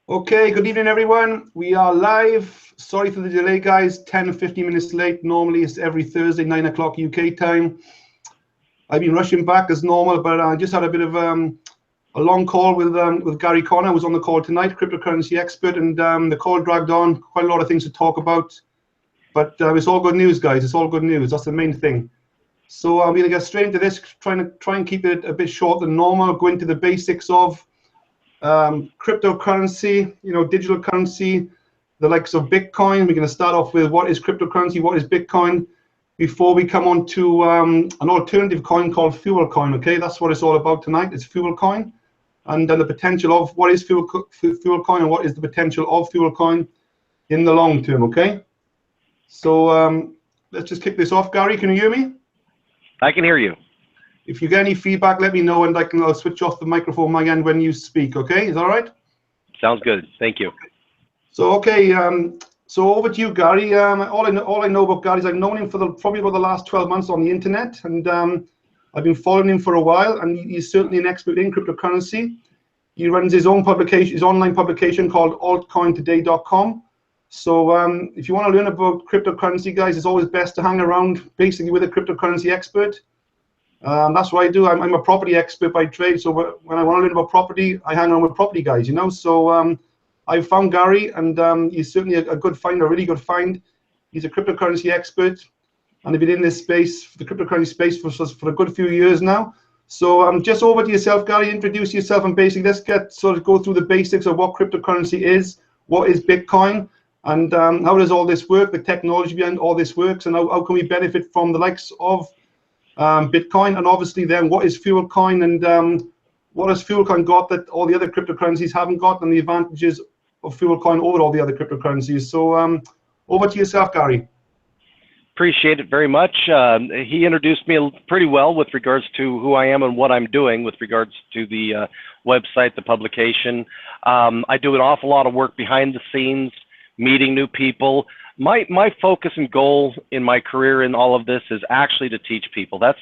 Okay, good evening, everyone. We are live. Sorry for the delay, guys. 10 or 15 minutes late. Normally, it's every Thursday, 9 o'clock UK time. I've been rushing back as normal, but I just had a bit of a long call with Gary Connor, who was on the call tonight, cryptocurrency expert, and the call dragged on. Quite a lot of things to talk about, but it's all good news, guys. It's all good news. That's the main thing. So I'm going to get straight into this, try and keep it a bit short than normal, go into the basics of cryptocurrency, digital currency, the likes of Bitcoin. We're going to start off with what is cryptocurrency, what is Bitcoin, before we come on to an alternative coin called FuelCoin. Okay, that's what it's all about tonight. It's FuelCoin, and then the potential of what is FuelCoin and what is the potential of FuelCoin in the long term. Okay, so let's just kick this off. Gary, can you hear me? I can hear you. If you get any feedback, let me know, and I'll switch off the microphone on my end when you speak. Okay, is that all right? Sounds good. Thank you. So okay, so over to you, Gary. All I know about Gary is I've known him for probably about the last 12 months on the internet, and I've been following him for a while. And he's certainly an expert in cryptocurrency. He runs his own publication, his online publication called altcointoday.com. So if you want to learn about cryptocurrency, guys, it's always best to hang around basically with a cryptocurrency expert. That's what I do. I'm a property expert by trade. So when I want to learn about property, I hang around with property guys, So I found Gary, and he's certainly a good find, a really good find. He's a cryptocurrency expert, and he's been in this space, the cryptocurrency space, for a good few years now. So just over to yourself, Gary. Introduce yourself, and basically let's go through the basics of what cryptocurrency is, what is Bitcoin, and how does all this work, the technology behind all this works, and how can we benefit from the likes of Bitcoin, and obviously then what is FuelCoin, and what has FuelCoin got that all the other cryptocurrencies haven't got, and the advantages of FuelCoin over all the other cryptocurrencies. So over to yourself, Gary. Appreciate it very much. He introduced me pretty well with regards to who I am and what I'm doing with regards to the website, the publication. I do an awful lot of work behind the scenes, meeting new people. My focus and goal in my career in all of this is actually to teach people. That's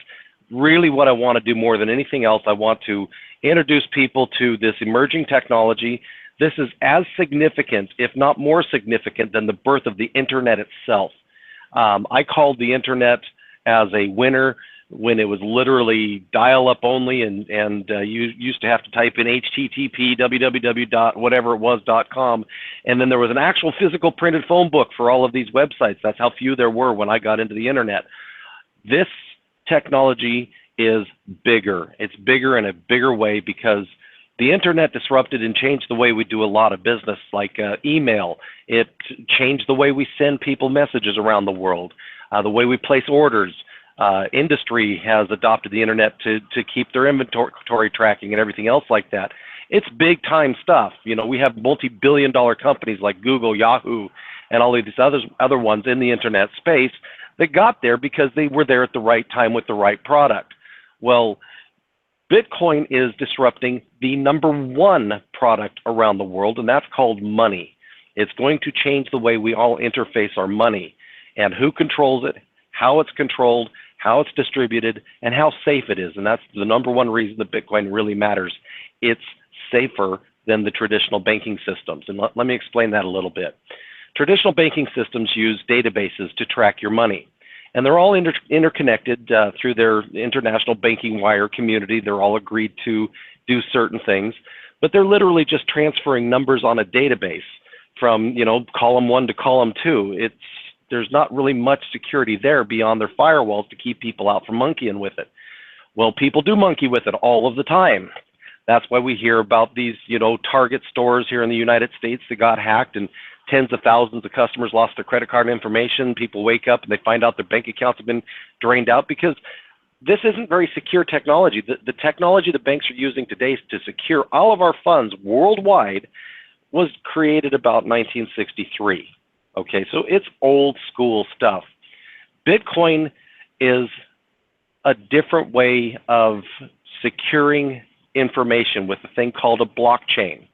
really what I want to do more than anything else. I want to introduce people to this emerging technology. This is as significant, if not more significant, than the birth of the internet itself. I called the internet as a winner when it was literally dial-up only, and you used to have to type in http www.whatever-it-was.com, and then there was an actual physical printed phone book for all of these websites. That's how few there were when I got into the internet. This technology is bigger. It's bigger in a bigger way because the internet disrupted and changed the way we do a lot of business, like email. It changed the way we send people messages around the world, the way we place orders. Industry has adopted the internet to keep their inventory tracking and everything else like that. It's big time stuff. We have multi-billion-dollar companies like Google, Yahoo, and all of these other ones in the internet space that got there because they were there at the right time with the right product. Well, Bitcoin is disrupting the #1 product around the world, and that's called money. It's going to change the way we all interface our money, and who controls it, how it's controlled, how it's distributed, and how safe it is. And that's the #1 reason that Bitcoin really matters. It's safer than the traditional banking systems. And let me explain that a little bit. Traditional banking systems use databases to track your money. And they're all interconnected through their international banking wire community. They're all agreed to do certain things, but they're literally just transferring numbers on a database from, column 1 to column 2. There's not really much security there beyond their firewalls to keep people out from monkeying with it. Well, people do monkey with it all of the time. That's why we hear about these, Target stores here in the United States that got hacked, and tens of thousands of customers lost their credit card information. People wake up and they find out their bank accounts have been drained out because this isn't very secure technology. The technology the banks are using today to secure all of our funds worldwide was created about 1963. Okay, so it's old school stuff. Bitcoin is a different way of securing information with a thing called a blockchain.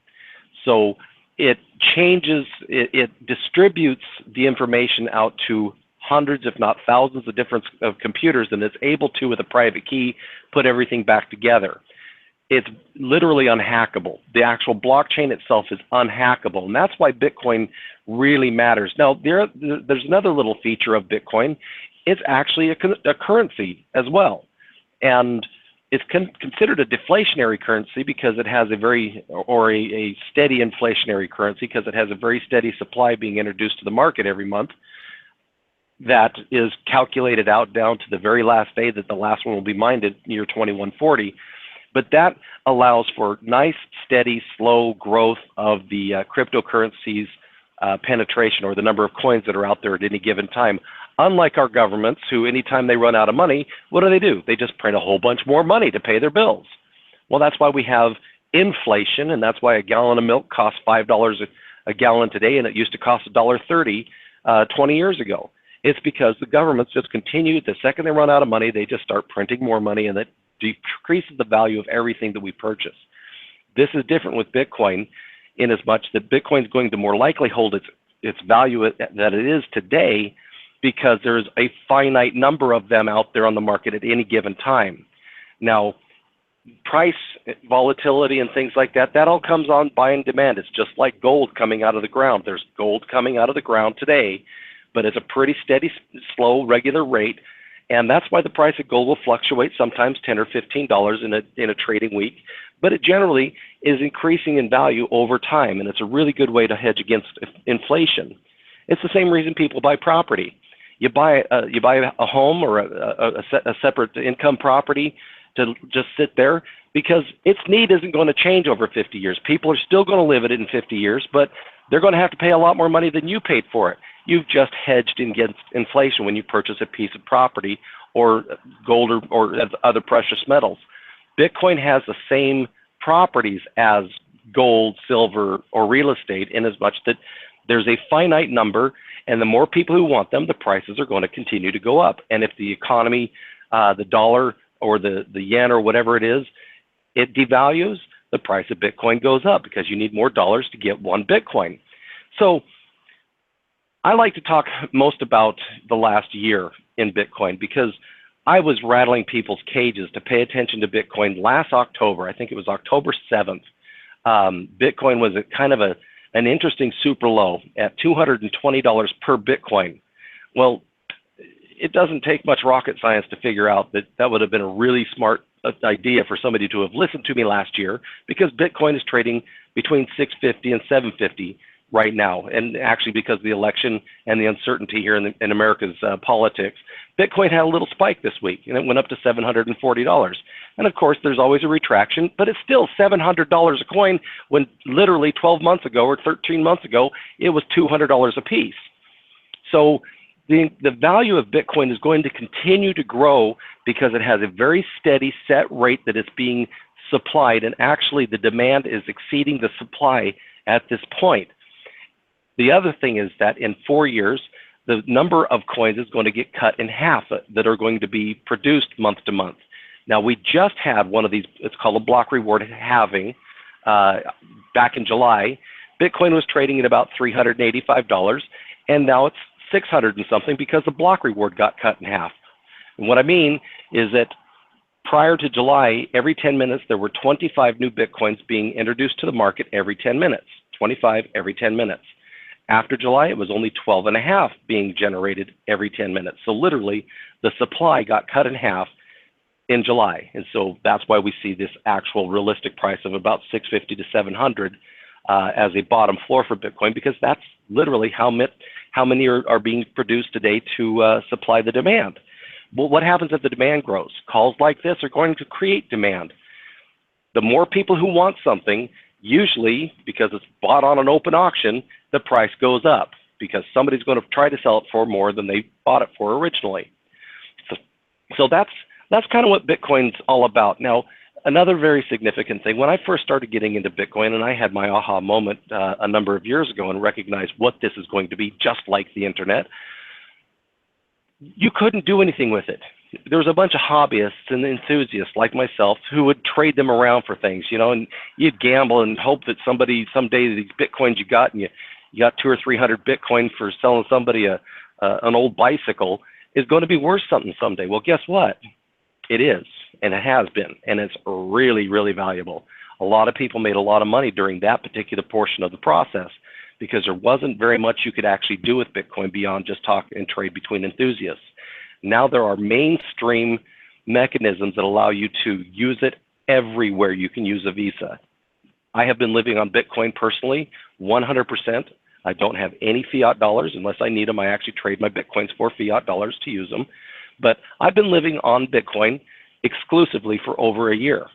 So it changes, it distributes the information out to hundreds, if not thousands of different computers, and it's able to, with a private key, put everything back together. it's literally unhackable. The actual blockchain itself is unhackable, and that's why Bitcoin really matters. Now, there's another little feature of Bitcoin. It's actually a currency as well, and it's considered a deflationary currency because it has a steady inflationary currency because it has a very steady supply being introduced to the market every month that is calculated out down to the very last day that the last one will be mined at year 2140. But that allows for nice, steady, slow growth of the cryptocurrencies penetration, or the number of coins that are out there at any given time. Unlike our governments, who anytime they run out of money, what do? They just print a whole bunch more money to pay their bills. Well, that's why we have inflation, and that's why a gallon of milk costs $5 a gallon today, and it used to cost $1.30 20 years ago. It's because the governments just continue. The second they run out of money, they just start printing more money, and that decreases the value of everything that we purchase. This is different with Bitcoin in as much that Bitcoin is going to more likely hold its value that it is today because there's a finite number of them out there on the market at any given time. Now, price volatility and things like that, that all comes on by and demand. It's just like gold coming out of the ground. There's gold coming out of the ground today, but it's a pretty steady, slow, regular rate. And that's why the price of gold will fluctuate sometimes $10 or $15 in a trading week, but it generally is increasing in value over time, and it's a really good way to hedge against inflation. It's the same reason people buy property. You buy a home or a separate income property to just sit there because its need isn't going to change over 50 years. People are still going to live in it in 50 years, but they're going to have to pay a lot more money than you paid for it. You've just hedged against inflation when you purchase a piece of property or gold or other precious metals. Bitcoin has the same properties as gold, silver, or real estate in as much that there's a finite number, and the more people who want them, the prices are going to continue to go up. And if the economy, the dollar or the yen or whatever it is, it devalues, the price of Bitcoin goes up because you need more dollars to get one Bitcoin. So I like to talk most about the last year in Bitcoin because I was rattling people's cages to pay attention to Bitcoin last October. I think it was October 7th. Bitcoin was kind of an interesting super low at $220 per Bitcoin. Well, it doesn't take much rocket science to figure out that that would have been a really smart idea for somebody to have listened to me last year, because Bitcoin is trading between 650 and 750 right now. And actually, because of the election and the uncertainty here in America's politics, Bitcoin had a little spike this week, and it went up to $740. And of course, there's always a retraction, but it's still $700 a coin when literally 12 months ago or 13 months ago, it was $200 a piece. So the value of Bitcoin is going to continue to grow because it has a very steady set rate that is being supplied, and actually the demand is exceeding the supply at this point. The other thing is that in 4 years, the number of coins is going to get cut in half that are going to be produced month to month. Now, we just had one of these, it's called a block reward halving back in July. Bitcoin was trading at about $385, and now it's 600 and something because the block reward got cut in half. And what I mean is that prior to July, every 10 minutes, there were 25 new Bitcoins being introduced to the market every 10 minutes, 25 every 10 minutes. After July, it was only 12 and a half being generated every 10 minutes. So literally, the supply got cut in half in July. And so that's why we see this actual realistic price of about 650 to 700 as a bottom floor for Bitcoin, because that's literally how many are being produced today to supply the demand. Well, what happens if the demand grows? Calls like this are going to create demand. The more people who want something, usually because it's bought on an open auction, the price goes up because somebody's going to try to sell it for more than they bought it for originally. So that's kind of what Bitcoin's all about. Now, another very significant thing, when I first started getting into Bitcoin, and I had my aha moment a number of years ago and recognized what this is going to be, just like the internet, you couldn't do anything with it. There was a bunch of hobbyists and enthusiasts like myself who would trade them around for things, and you'd gamble and hope that someday these Bitcoins you got, and you got 200 or 300 Bitcoin for selling somebody an old bicycle, is going to be worth something someday. Well, guess what? It is. and it has been, and it's really, really valuable. A lot of people made a lot of money during that particular portion of the process because there wasn't very much you could actually do with Bitcoin beyond just talk and trade between enthusiasts. Now there are mainstream mechanisms that allow you to use it everywhere you can use a Visa. I have been living on Bitcoin personally, 100%. I don't have any fiat dollars unless I need them. I actually trade my Bitcoins for fiat dollars to use them. But I've been living on Bitcoin exclusively for over a year.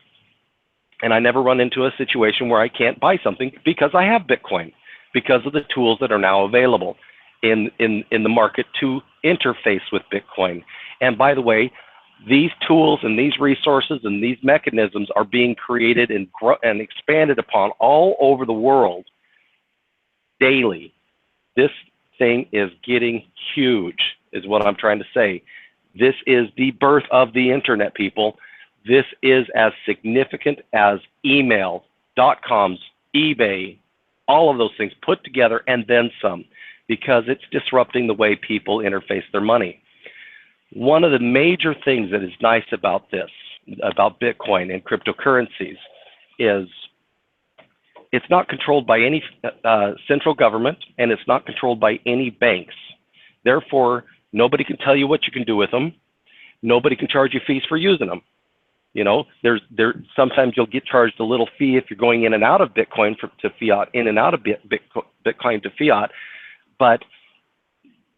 And I never run into a situation where I can't buy something because I have Bitcoin, because of the tools that are now available in the market to interface with Bitcoin. And by the way, these tools and these resources and these mechanisms are being created and expanded upon all over the world daily. This thing is getting huge, is what I'm trying to say. This is the birth of the internet, people. This is as significant as email, .coms, eBay, all of those things put together and then some, because it's disrupting the way people interface their money. One of the major things that is nice about this, about Bitcoin and cryptocurrencies, is it's not controlled by any central government, and it's not controlled by any banks. Therefore, nobody can tell you what you can do with them. Nobody can charge you fees for using them. You know, sometimes you'll get charged a little fee if you're going in and out of Bitcoin to fiat, in and out of Bitcoin to fiat. But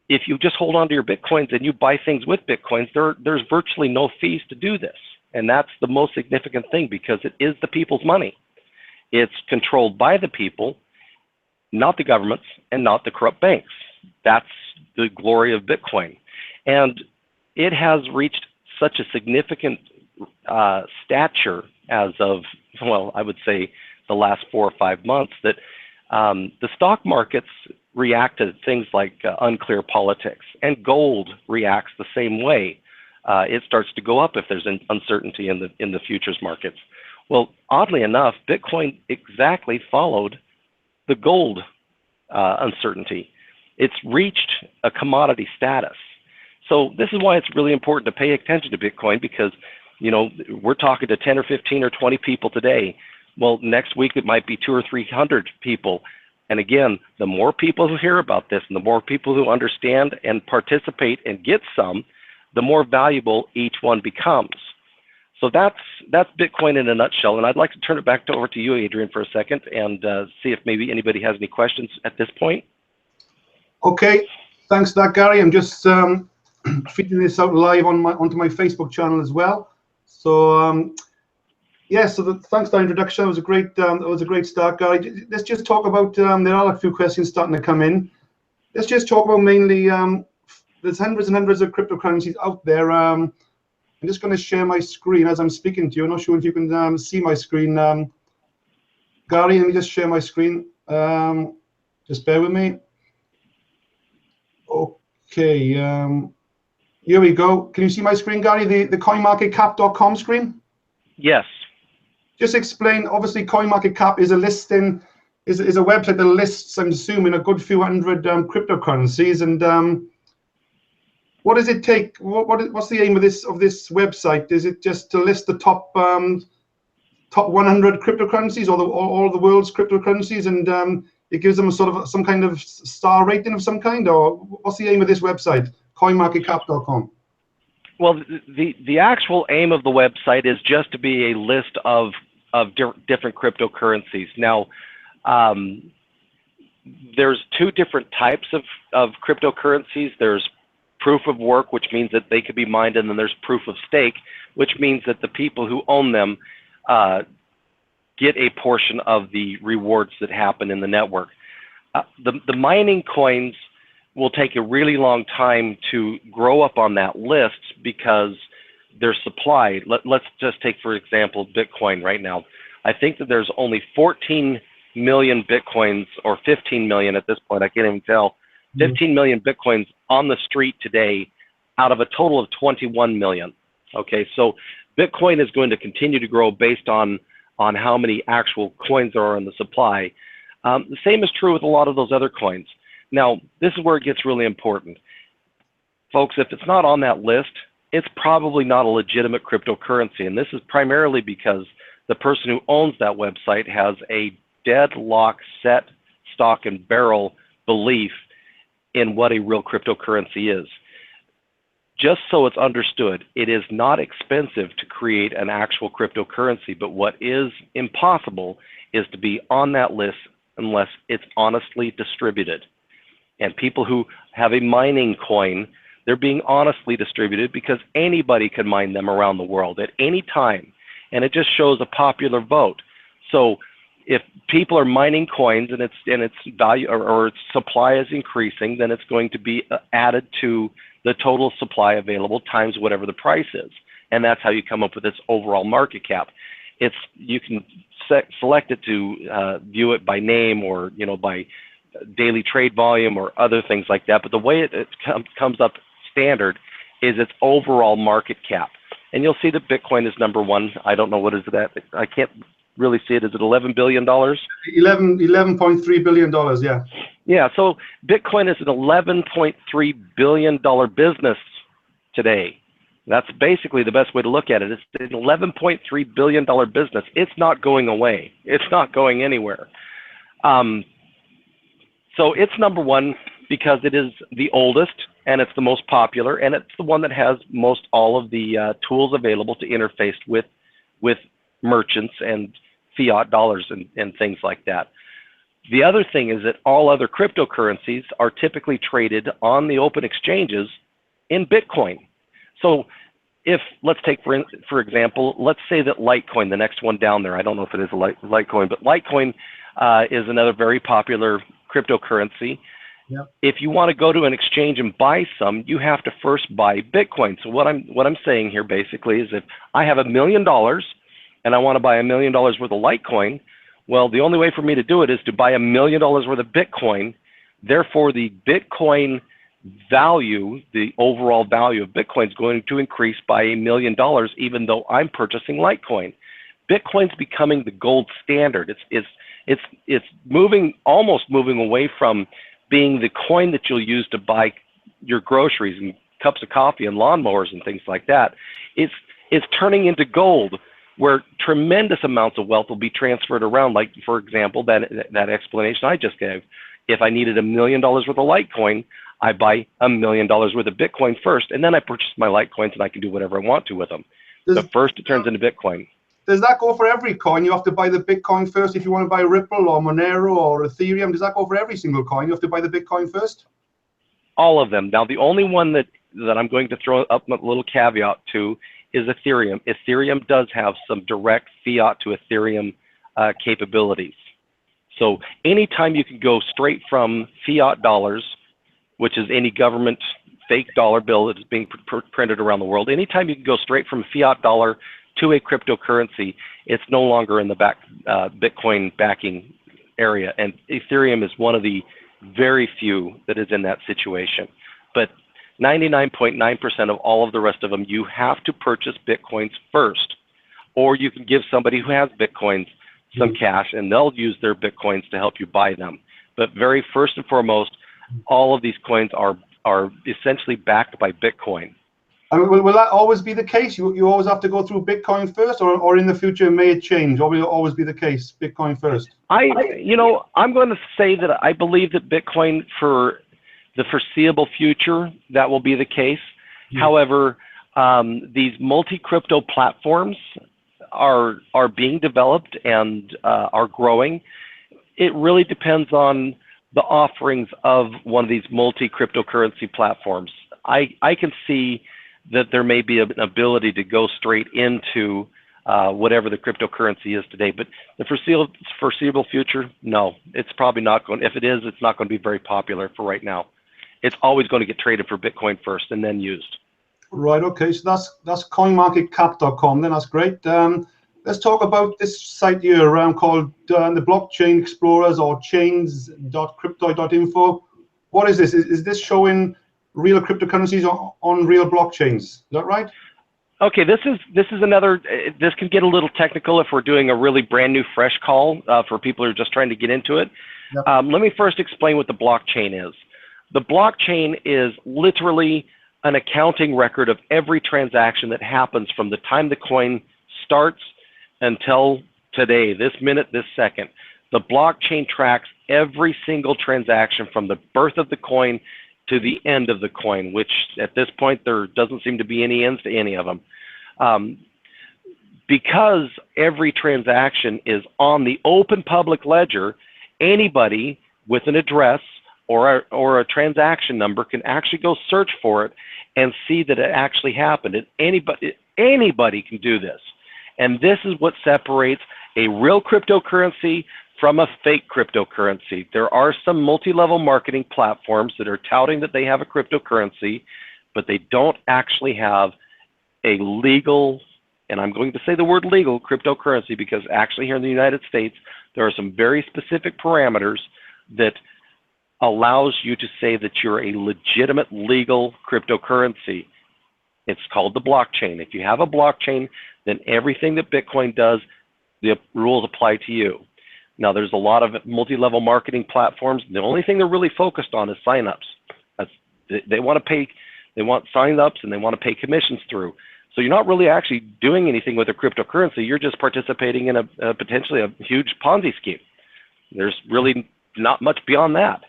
if you just hold on to your Bitcoins and you buy things with Bitcoins, there's virtually no fees to do this. And that's the most significant thing, because it is the people's money. It's controlled by the people, not the governments and not the corrupt banks. That's the glory of Bitcoin. And it has reached such a significant stature as of, well, I would say the last 4 or 5 months, that the stock markets react to things like unclear politics, and gold reacts the same way. It starts to go up if there's an uncertainty in the futures markets. Well, oddly enough, Bitcoin exactly followed the gold uncertainty. It's reached a commodity status. So this is why it's really important to pay attention to Bitcoin, because, you know, we're talking to 10 or 15 or 20 people today. Well, next week it might be 200 or 300 people. And again, the more people who hear about this and the more people who understand and participate and get some, the more valuable each one becomes. So that's Bitcoin in a nutshell. And I'd like to turn it back over to you, Adrian, for a second, and see if maybe anybody has any questions at this point. Okay, thanks for that, Gary. I'm just feeding this out live onto my Facebook channel as well. So yeah, so thanks for that introduction. It was a great start, Gary. Let's just talk about, there are a few questions starting to come in. Let's just talk about mainly, there's hundreds and hundreds of cryptocurrencies out there. I'm just going to share my screen as I'm speaking to you. I'm not sure if you can see my screen. Gary, let me just share my screen. Just bear with me. Okay, here we go. Can you see my screen, Gary? The coinmarketcap.com screen? Yes. Just explain, obviously CoinMarketCap is a listing, is a website that lists, I'm assuming, a good few hundred cryptocurrencies. And what does it take? What's the aim of this website? Is it just to list the top 100 cryptocurrencies, or all the world's cryptocurrencies, and it gives them a sort of some kind of star rating of some kind? Or what's the aim of this website, coinmarketcap.com? Well, the actual aim of the website is just to be a list of different cryptocurrencies. Now, there's 2 different types of cryptocurrencies. There's proof of work, which means that they could be mined, and then there's proof of stake, which means that the people who own them get a portion of the rewards that happen in the network. The mining coins will take a really long time to grow up on that list because they're supplied. Let's just take, for example, Bitcoin right now. I think that there's only 14 million Bitcoins, or 15 million at this point, I can't even tell, 15 million Bitcoins on the street today out of a total of 21 million. Okay, so Bitcoin is going to continue to grow based on how many actual coins there are in the supply. The same is true with a lot of those other coins. Now, this is where it gets really important. Folks, if it's not on that list, it's probably not a legitimate cryptocurrency. And this is primarily because the person who owns that website has a deadlock set stock and barrel belief in what a real cryptocurrency is. Just so it's understood, it is not expensive to create an actual cryptocurrency, but what is impossible is to be on that list unless it's honestly distributed. And people who have a mining coin, they're being honestly distributed because anybody can mine them around the world at any time. And it just shows a popular vote. So if people are mining coins and its value or its supply is increasing, then it's going to be added to the total supply available times whatever the price is. And that's how you come up with its overall market cap. You can select it to view it by name or by daily trade volume or other things like that. But the way it comes up standard is its overall market cap. And you'll see that Bitcoin is number one. I don't know what is that. I can't really see it. Is it $11 billion? $11.3 billion, yeah. Yeah, so Bitcoin is an $11.3 billion business today. That's basically the best way to look at it. It's an $11.3 billion business. It's not going away. It's not going anywhere. So it's number one because it is the oldest and it's the most popular and it's the one that has most all of the tools available to interface with merchants and fiat dollars and things like that. The other thing is that all other cryptocurrencies are typically traded on the open exchanges in Bitcoin. So if, let's take for example, let's say that Litecoin, the next one down there, I don't know if it is a Litecoin, but Litecoin is another very popular cryptocurrency. Yep. If you want to go to an exchange and buy some, you have to first buy Bitcoin. So what I'm saying here basically is if I have $1 million and I want to buy $1 million worth of Litecoin, well, the only way for me to do it is to buy $1 million worth of Bitcoin. Therefore, the Bitcoin value, the overall value of Bitcoin is going to increase by $1 million, even though I'm purchasing Litecoin. Bitcoin's becoming the gold standard. It's almost moving away from being the coin that you'll use to buy your groceries and cups of coffee and lawnmowers and things like that. It's turning into gold, where tremendous amounts of wealth will be transferred around. Like, for example, that explanation I just gave. If I needed $1 million worth of Litecoin, I buy $1 million worth of Bitcoin first, and then I purchase my Litecoins, and I can do whatever I want to with them. But first, it turns into Bitcoin. Does that go for every coin? You have to buy the Bitcoin first if you want to buy Ripple or Monero or Ethereum. Does that go for every single coin? You have to buy the Bitcoin first? All of them. Now, the only one that I'm going to throw up a little caveat to is Ethereum. Ethereum does have some direct fiat to Ethereum capabilities. So anytime you can go straight from fiat dollars, which is any government fake dollar bill that is being printed around the world, anytime you can go straight from fiat dollar to a cryptocurrency, it's no longer in the Bitcoin backing area. And Ethereum is one of the very few that is in that situation. But 99.9% of all of the rest of them, you have to purchase Bitcoins first, or you can give somebody who has Bitcoins some cash and they'll use their Bitcoins to help you buy them. But very first and foremost, all of these coins are essentially backed by Bitcoin. Will that always be the case? You always have to go through Bitcoin first, or in the future may it change, or will it always be the case, Bitcoin first? I'm going to say that I believe that Bitcoin for the foreseeable future, that will be the case. Yeah. However, these multi-crypto platforms are being developed and are growing. It really depends on the offerings of one of these multi-cryptocurrency platforms. I can see that there may be an ability to go straight into whatever the cryptocurrency is today, but the foreseeable future, no, it's probably not going. If it is, it's not going to be very popular for right now. It's always going to get traded for Bitcoin first and then used. Right. Okay. So that's coinmarketcap.com. Then that's great. Let's talk about this site here called the Blockchain Explorers or chains.crypto.info. What is this? Is this showing real cryptocurrencies on real blockchains? Is that right? Okay, this is another. This can get a little technical if we're doing a really brand new fresh call for people who are just trying to get into it. Yep. Let me first explain what the blockchain is. The blockchain is literally an accounting record of every transaction that happens from the time the coin starts until today, this minute, this second. The blockchain tracks every single transaction from the birth of the coin to the end of the coin, which at this point there doesn't seem to be any ends to any of them. Because every transaction is on the open public ledger, anybody with an address or a transaction number can actually go search for it and see that it actually happened. And anybody can do this. And this is what separates a real cryptocurrency from a fake cryptocurrency. There are some multi-level marketing platforms that are touting that they have a cryptocurrency, but they don't actually have a legal, and I'm going to say the word legal, cryptocurrency, because actually here in the United States, there are some very specific parameters that allows you to say that you're a legitimate legal cryptocurrency. It's called the blockchain. If you have a blockchain, then everything that Bitcoin does, the rules apply to you. Now, there's a lot of multi-level marketing platforms. The only thing they're really focused on is signups. They want to pay, they want signups, and they want to pay commissions through. So you're not really actually doing anything with a cryptocurrency. You're just participating in a potentially a huge Ponzi scheme. There's really not much beyond that.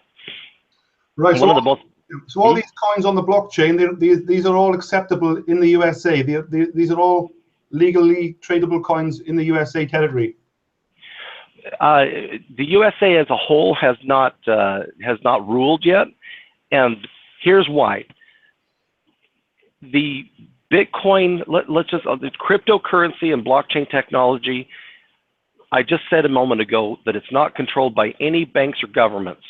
Right. So all these coins on the blockchain, these are all acceptable in the USA. These are all legally tradable coins in the USA territory. The USA as a whole has not ruled yet, and here's why. The Bitcoin, let's just the cryptocurrency and blockchain technology. I just said a moment ago that it's not controlled by any banks or governments.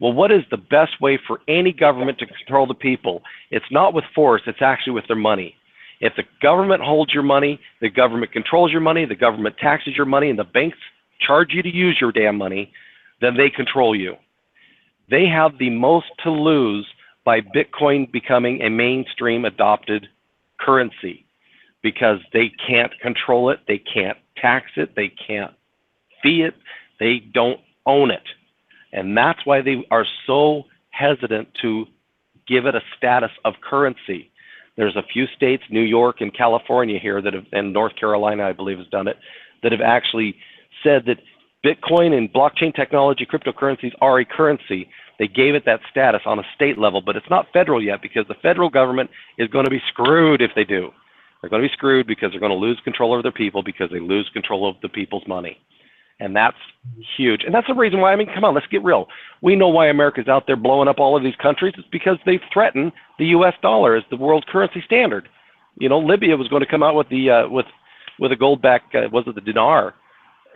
Well, what is the best way for any government to control the people? It's not with force, it's actually with their money. If the government holds your money, the government controls your money, the government taxes your money, and the banks charge you to use your damn money, then they control you. They have the most to lose by Bitcoin becoming a mainstream adopted currency because they can't control it, they can't tax it, they can't fee it, they don't own it. And that's why they are so hesitant to give it a status of currency. There's a few states, New York and California here, that have, and North Carolina, I believe, has done it, that have actually said that Bitcoin and blockchain technology, cryptocurrencies are a currency. They gave it that status on a state level, but it's not federal yet because the federal government is going to be screwed if they do. They're going to be screwed because they're going to lose control of their people because they lose control of the people's money. And that's huge. And that's the reason why, I mean, come on, let's get real. We know why America's out there blowing up all of these countries. It's because they threaten the U.S. dollar as the world currency standard. You know, Libya was going to come out with the with a gold back, was it the dinar?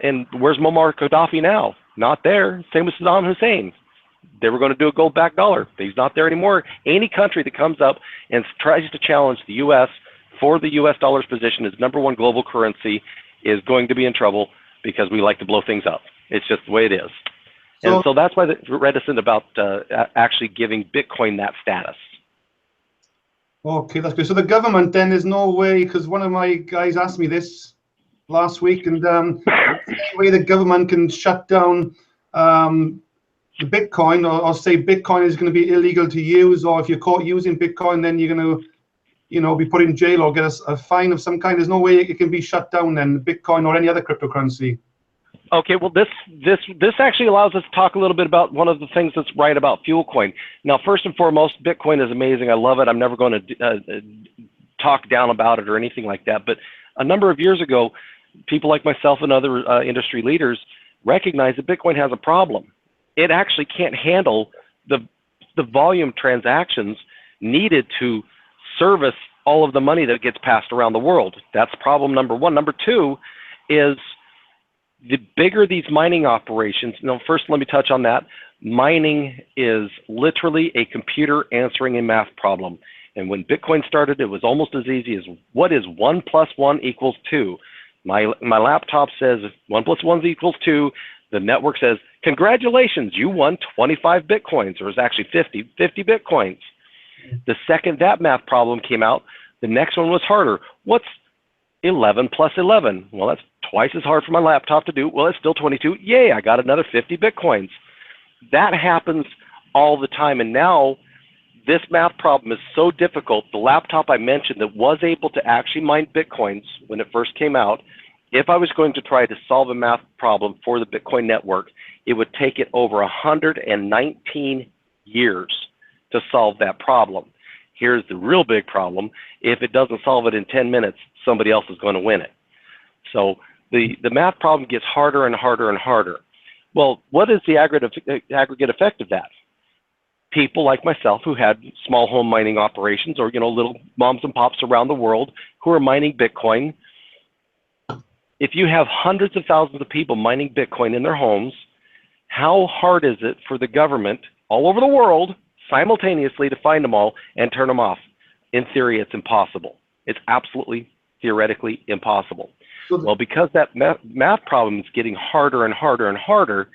And where's Muammar Gaddafi now? Not there. Same with Saddam Hussein. They were going to do a gold back dollar. He's not there anymore. Any country that comes up and tries to challenge the U.S. for the U.S. dollar's position as #1 global currency is going to be in trouble, because we like to blow things up. It's just the way it is. And so that's why they're reticent about actually giving Bitcoin that status. Okay, that's good. So the government then, there's no way, because one of my guys asked me this last week, and any way the government can shut down the Bitcoin, or say Bitcoin is going to be illegal to use, or if you're caught using Bitcoin, then you're going to, you know, be put in jail or get a fine of some kind. There's no way it can be shut down then, Bitcoin or any other cryptocurrency. Okay, well, this actually allows us to talk a little bit about one of the things that's right about FuelCoin. Now, first and foremost, Bitcoin is amazing. I love it. I'm never going to talk down about it or anything like that. But a number of years ago, people like myself and other industry leaders recognized that Bitcoin has a problem. It actually can't handle the volume transactions needed to service all of the money that gets passed around the world. That's problem number one. Number two is the bigger these mining operations. Now, first, let me touch on that. Mining is literally a computer answering a math problem. And when Bitcoin started, it was almost as easy as, what is 1 + 1 = 2? My laptop says 1 + 1 = 2. The network says, congratulations, you won 25 Bitcoins, or it's actually 50 Bitcoins. The second that math problem came out, the next one was harder. What's 11 + 11? Well, that's twice as hard for my laptop to do. Well, it's still 22. Yay, I got another 50 Bitcoins. That happens all the time. And now this math problem is so difficult. The laptop I mentioned that was able to actually mine Bitcoins when it first came out, if I was going to try to solve a math problem for the Bitcoin network, it would take it over 119 years to solve that problem. Here's the real big problem. If it doesn't solve it in 10 minutes, somebody else is going to win it. So the math problem gets harder and harder and harder. Well, what is the aggregate effect of that? People like myself who had small home mining operations, or little moms and pops around the world who are mining Bitcoin. If you have hundreds of thousands of people mining Bitcoin in their homes, how hard is it for the government all over the world simultaneously to find them all and turn them off? In theory, it's impossible. It's absolutely theoretically impossible. Well, because that math problem is getting harder and harder and harder,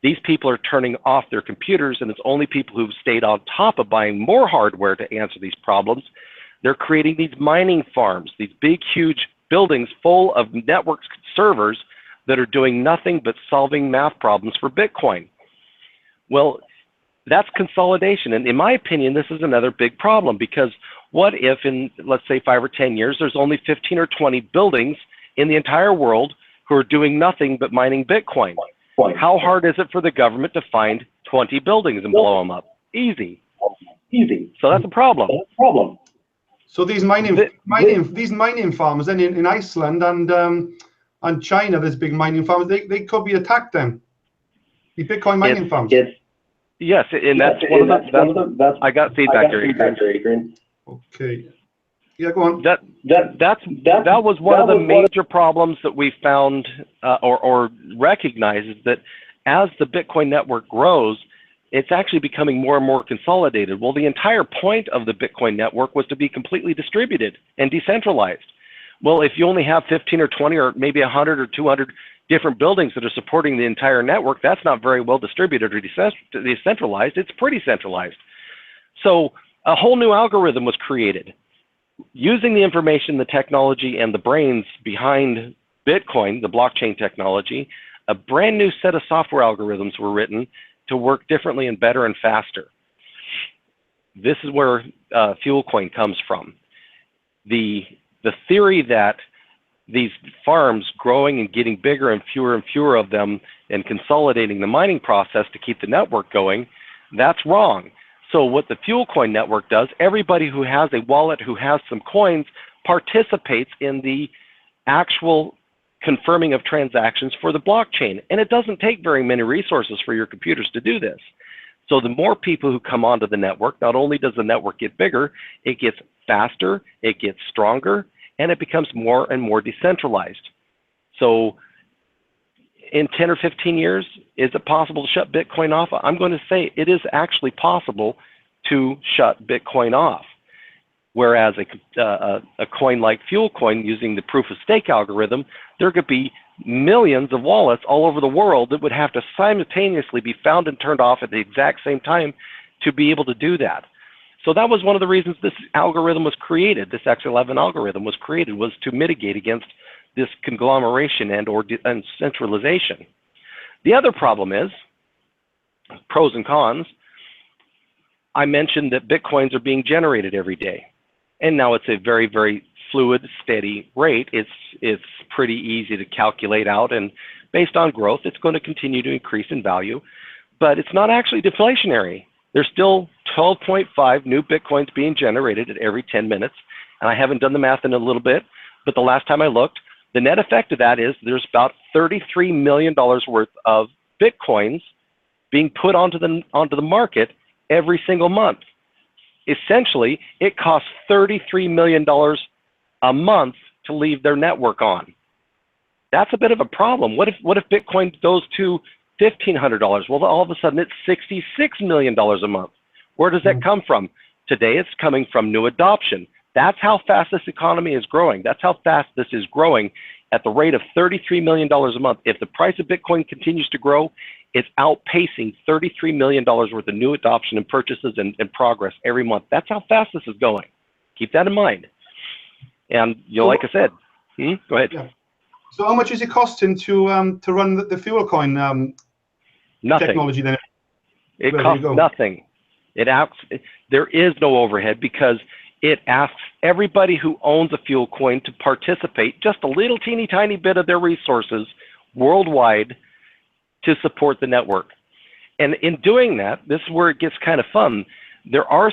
these people are turning off their computers, and it's only people who've stayed on top of buying more hardware to answer these problems. They're creating these mining farms, these big, huge buildings full of network servers that are doing nothing but solving math problems for Bitcoin. Well, that's consolidation. And in my opinion, this is another big problem, because what if in, let's say, 5 or 10 years, there's only 15 or 20 buildings in the entire world who are doing nothing but mining Bitcoin? How hard is it for the government to find 20 buildings and blow them up? Easy. Easy. So that's a problem. So these mining farms then in Iceland and China, there's big mining farms. They could be attacked then. The Bitcoin mining farms. Yes, and that's one of the. I got feedback here, Adrian. Okay. Yeah, go on. That was one of the major problems that we found or recognize, is that as the Bitcoin network grows, it's actually becoming more and more consolidated. Well, the entire point of the Bitcoin network was to be completely distributed and decentralized. Well, if you only have 15 or 20 or maybe 100 or 200 different buildings that are supporting the entire network, that's not very well distributed or decentralized. It's pretty centralized. So a whole new algorithm was created. Using the information, the technology, and the brains behind Bitcoin, the blockchain technology, a brand new set of software algorithms were written to work differently and better and faster. This is where FuelCoin comes from. The theory that these farms growing and getting bigger and fewer of them and consolidating the mining process to keep the network going, that's wrong. So what the FuelCoin network does, everybody who has a wallet, who has some coins, participates in the actual confirming of transactions for the blockchain. And it doesn't take very many resources for your computers to do this. So the more people who come onto the network, not only does the network get bigger, it gets faster, it gets stronger, and it becomes more and more decentralized. So in 10 or 15 years, is it possible to shut Bitcoin off? I'm going to say it is actually possible to shut Bitcoin off. Whereas a coin like FuelCoin, using the proof of stake algorithm, there could be millions of wallets all over the world that would have to simultaneously be found and turned off at the exact same time to be able to do that. So that was one of the reasons this algorithm was created. This X11 algorithm was created, was to mitigate against this conglomeration and centralization. The other problem is, pros and cons, I mentioned that Bitcoins are being generated every day. And now it's a very, very fluid, steady rate. It's pretty easy to calculate out, and based on growth, it's going to continue to increase in value, but it's not actually deflationary. There's still 12.5 new Bitcoins being generated at every 10 minutes, and I haven't done the math in a little bit, but the last time I looked, the net effect of that is there's about $33 million worth of Bitcoins being put onto the market every single month. Essentially, it costs $33 million a month to leave their network on. That's a bit of a problem. What if Bitcoin goes to $1,500? Well, all of a sudden it's $66 million a month. Where does that come from? Today it's coming from new adoption. That's how fast this economy is growing. That's how fast this is growing, at the rate of $33 million a month. If the price of Bitcoin continues to grow, it's outpacing $33 million worth of new adoption and purchases and progress every month. That's how fast this is going. Keep that in mind. And like I said, go ahead. Yeah. So how much is it costing to run the FuelCoin nothing. technology then? It costs nothing. There is no overhead because it asks everybody who owns a FuelCoin to participate just a little teeny tiny bit of their resources worldwide to support the network. And in doing that, this is where it gets kind of fun. There are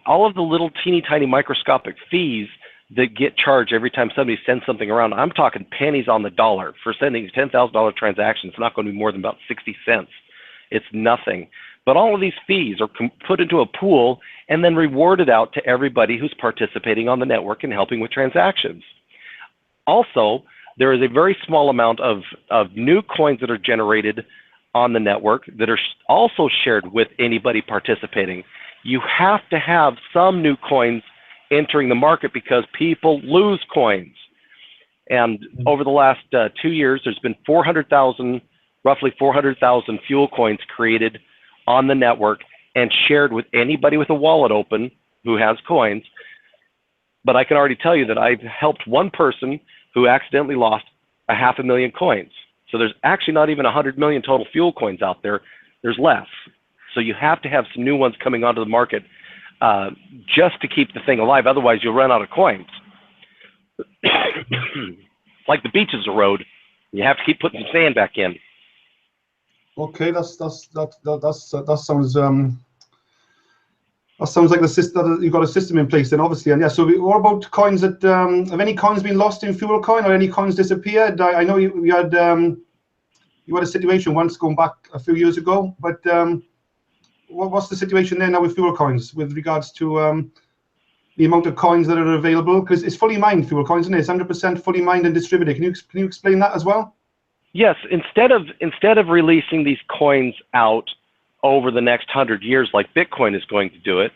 all of the little teeny tiny microscopic fees that get charged every time somebody sends something around. I'm talking pennies on the dollar. For sending a $10,000 transaction, it's not going to be more than about 60 cents. It's nothing. But all of these fees are put into a pool and then rewarded out to everybody who's participating on the network and helping with transactions. Also, there is a very small amount of new coins that are generated on the network that are also shared with anybody participating. You have to have some new coins entering the market because people lose coins. And over the last 2 years, there's been roughly 400,000 FuelCoins created on the network and shared with anybody with a wallet open who has coins. But I can already tell you that I've helped one person who accidentally lost 500,000 coins. So there's actually not even 100 million total FuelCoins out there. There's less. So you have to have some new ones coming onto the market just to keep the thing alive. Otherwise, you'll run out of coins. Like the beach is a road. You have to keep putting some sand back in. Okay, that sounds like the system. You've got a system in place then, obviously. And yeah, so what about coins that have any coins been lost in FuelCoin or any coins disappeared? I know you had a situation once going back a few years ago, but what's the situation there now with FuelCoins with regards to the amount of coins that are available? Because it's fully mined FuelCoins, isn't it? It's 100% fully mined and distributed. Can you explain that as well? Yes, instead of releasing these coins out over the next 100 years like Bitcoin is going to do it,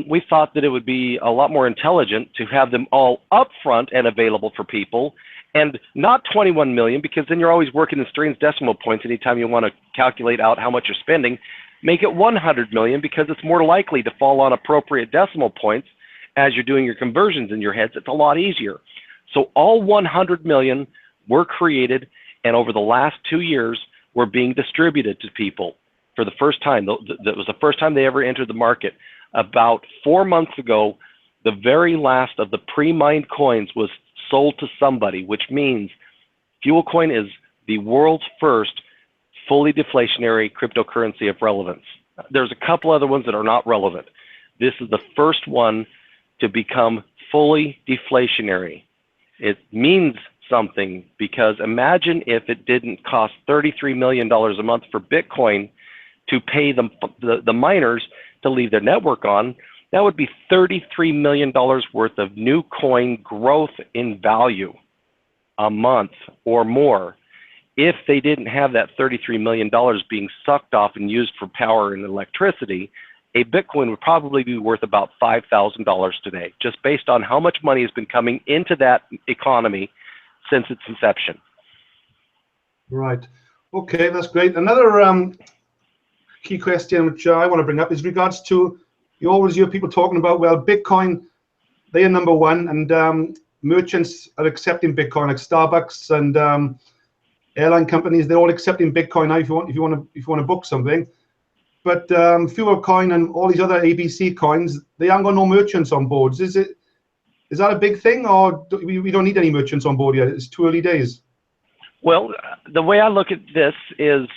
we thought that it would be a lot more intelligent to have them all upfront and available for people, and not 21 million, because then you're always working in strange decimal points anytime you want to calculate out how much you're spending. Make it 100 million because it's more likely to fall on appropriate decimal points as you're doing your conversions in your heads. It's a lot easier. So all 100 million were created, and over the last 2 years were being distributed to people for the first time. That was the first time they ever entered the market. About 4 months ago, the very last of the pre-mined coins was sold to somebody, which means FuelCoin is the world's first fully deflationary cryptocurrency of relevance. There's a couple other ones that are not relevant. This is the first one to become fully deflationary. It means something because imagine if it didn't cost $33 million a month for Bitcoin to pay the miners to leave their network on. That would be $33 million worth of new coin growth in value a month or more. If they didn't have that $33 million being sucked off and used for power and electricity, a Bitcoin would probably be worth about $5,000 today, just based on how much money has been coming into that economy since its inception. Right. Okay, that's great. Another key question which I want to bring up is regards to, you always hear people talking about, well, Bitcoin, they are number one, and merchants are accepting Bitcoin, like Starbucks and airline companies. They're all accepting Bitcoin now if you want to book something. But FuelCoin and all these other ABC coins, they haven't got no merchants on board. Is that a big thing, or we don't need any merchants on board yet? It's too early days. Well, the way I look at this is,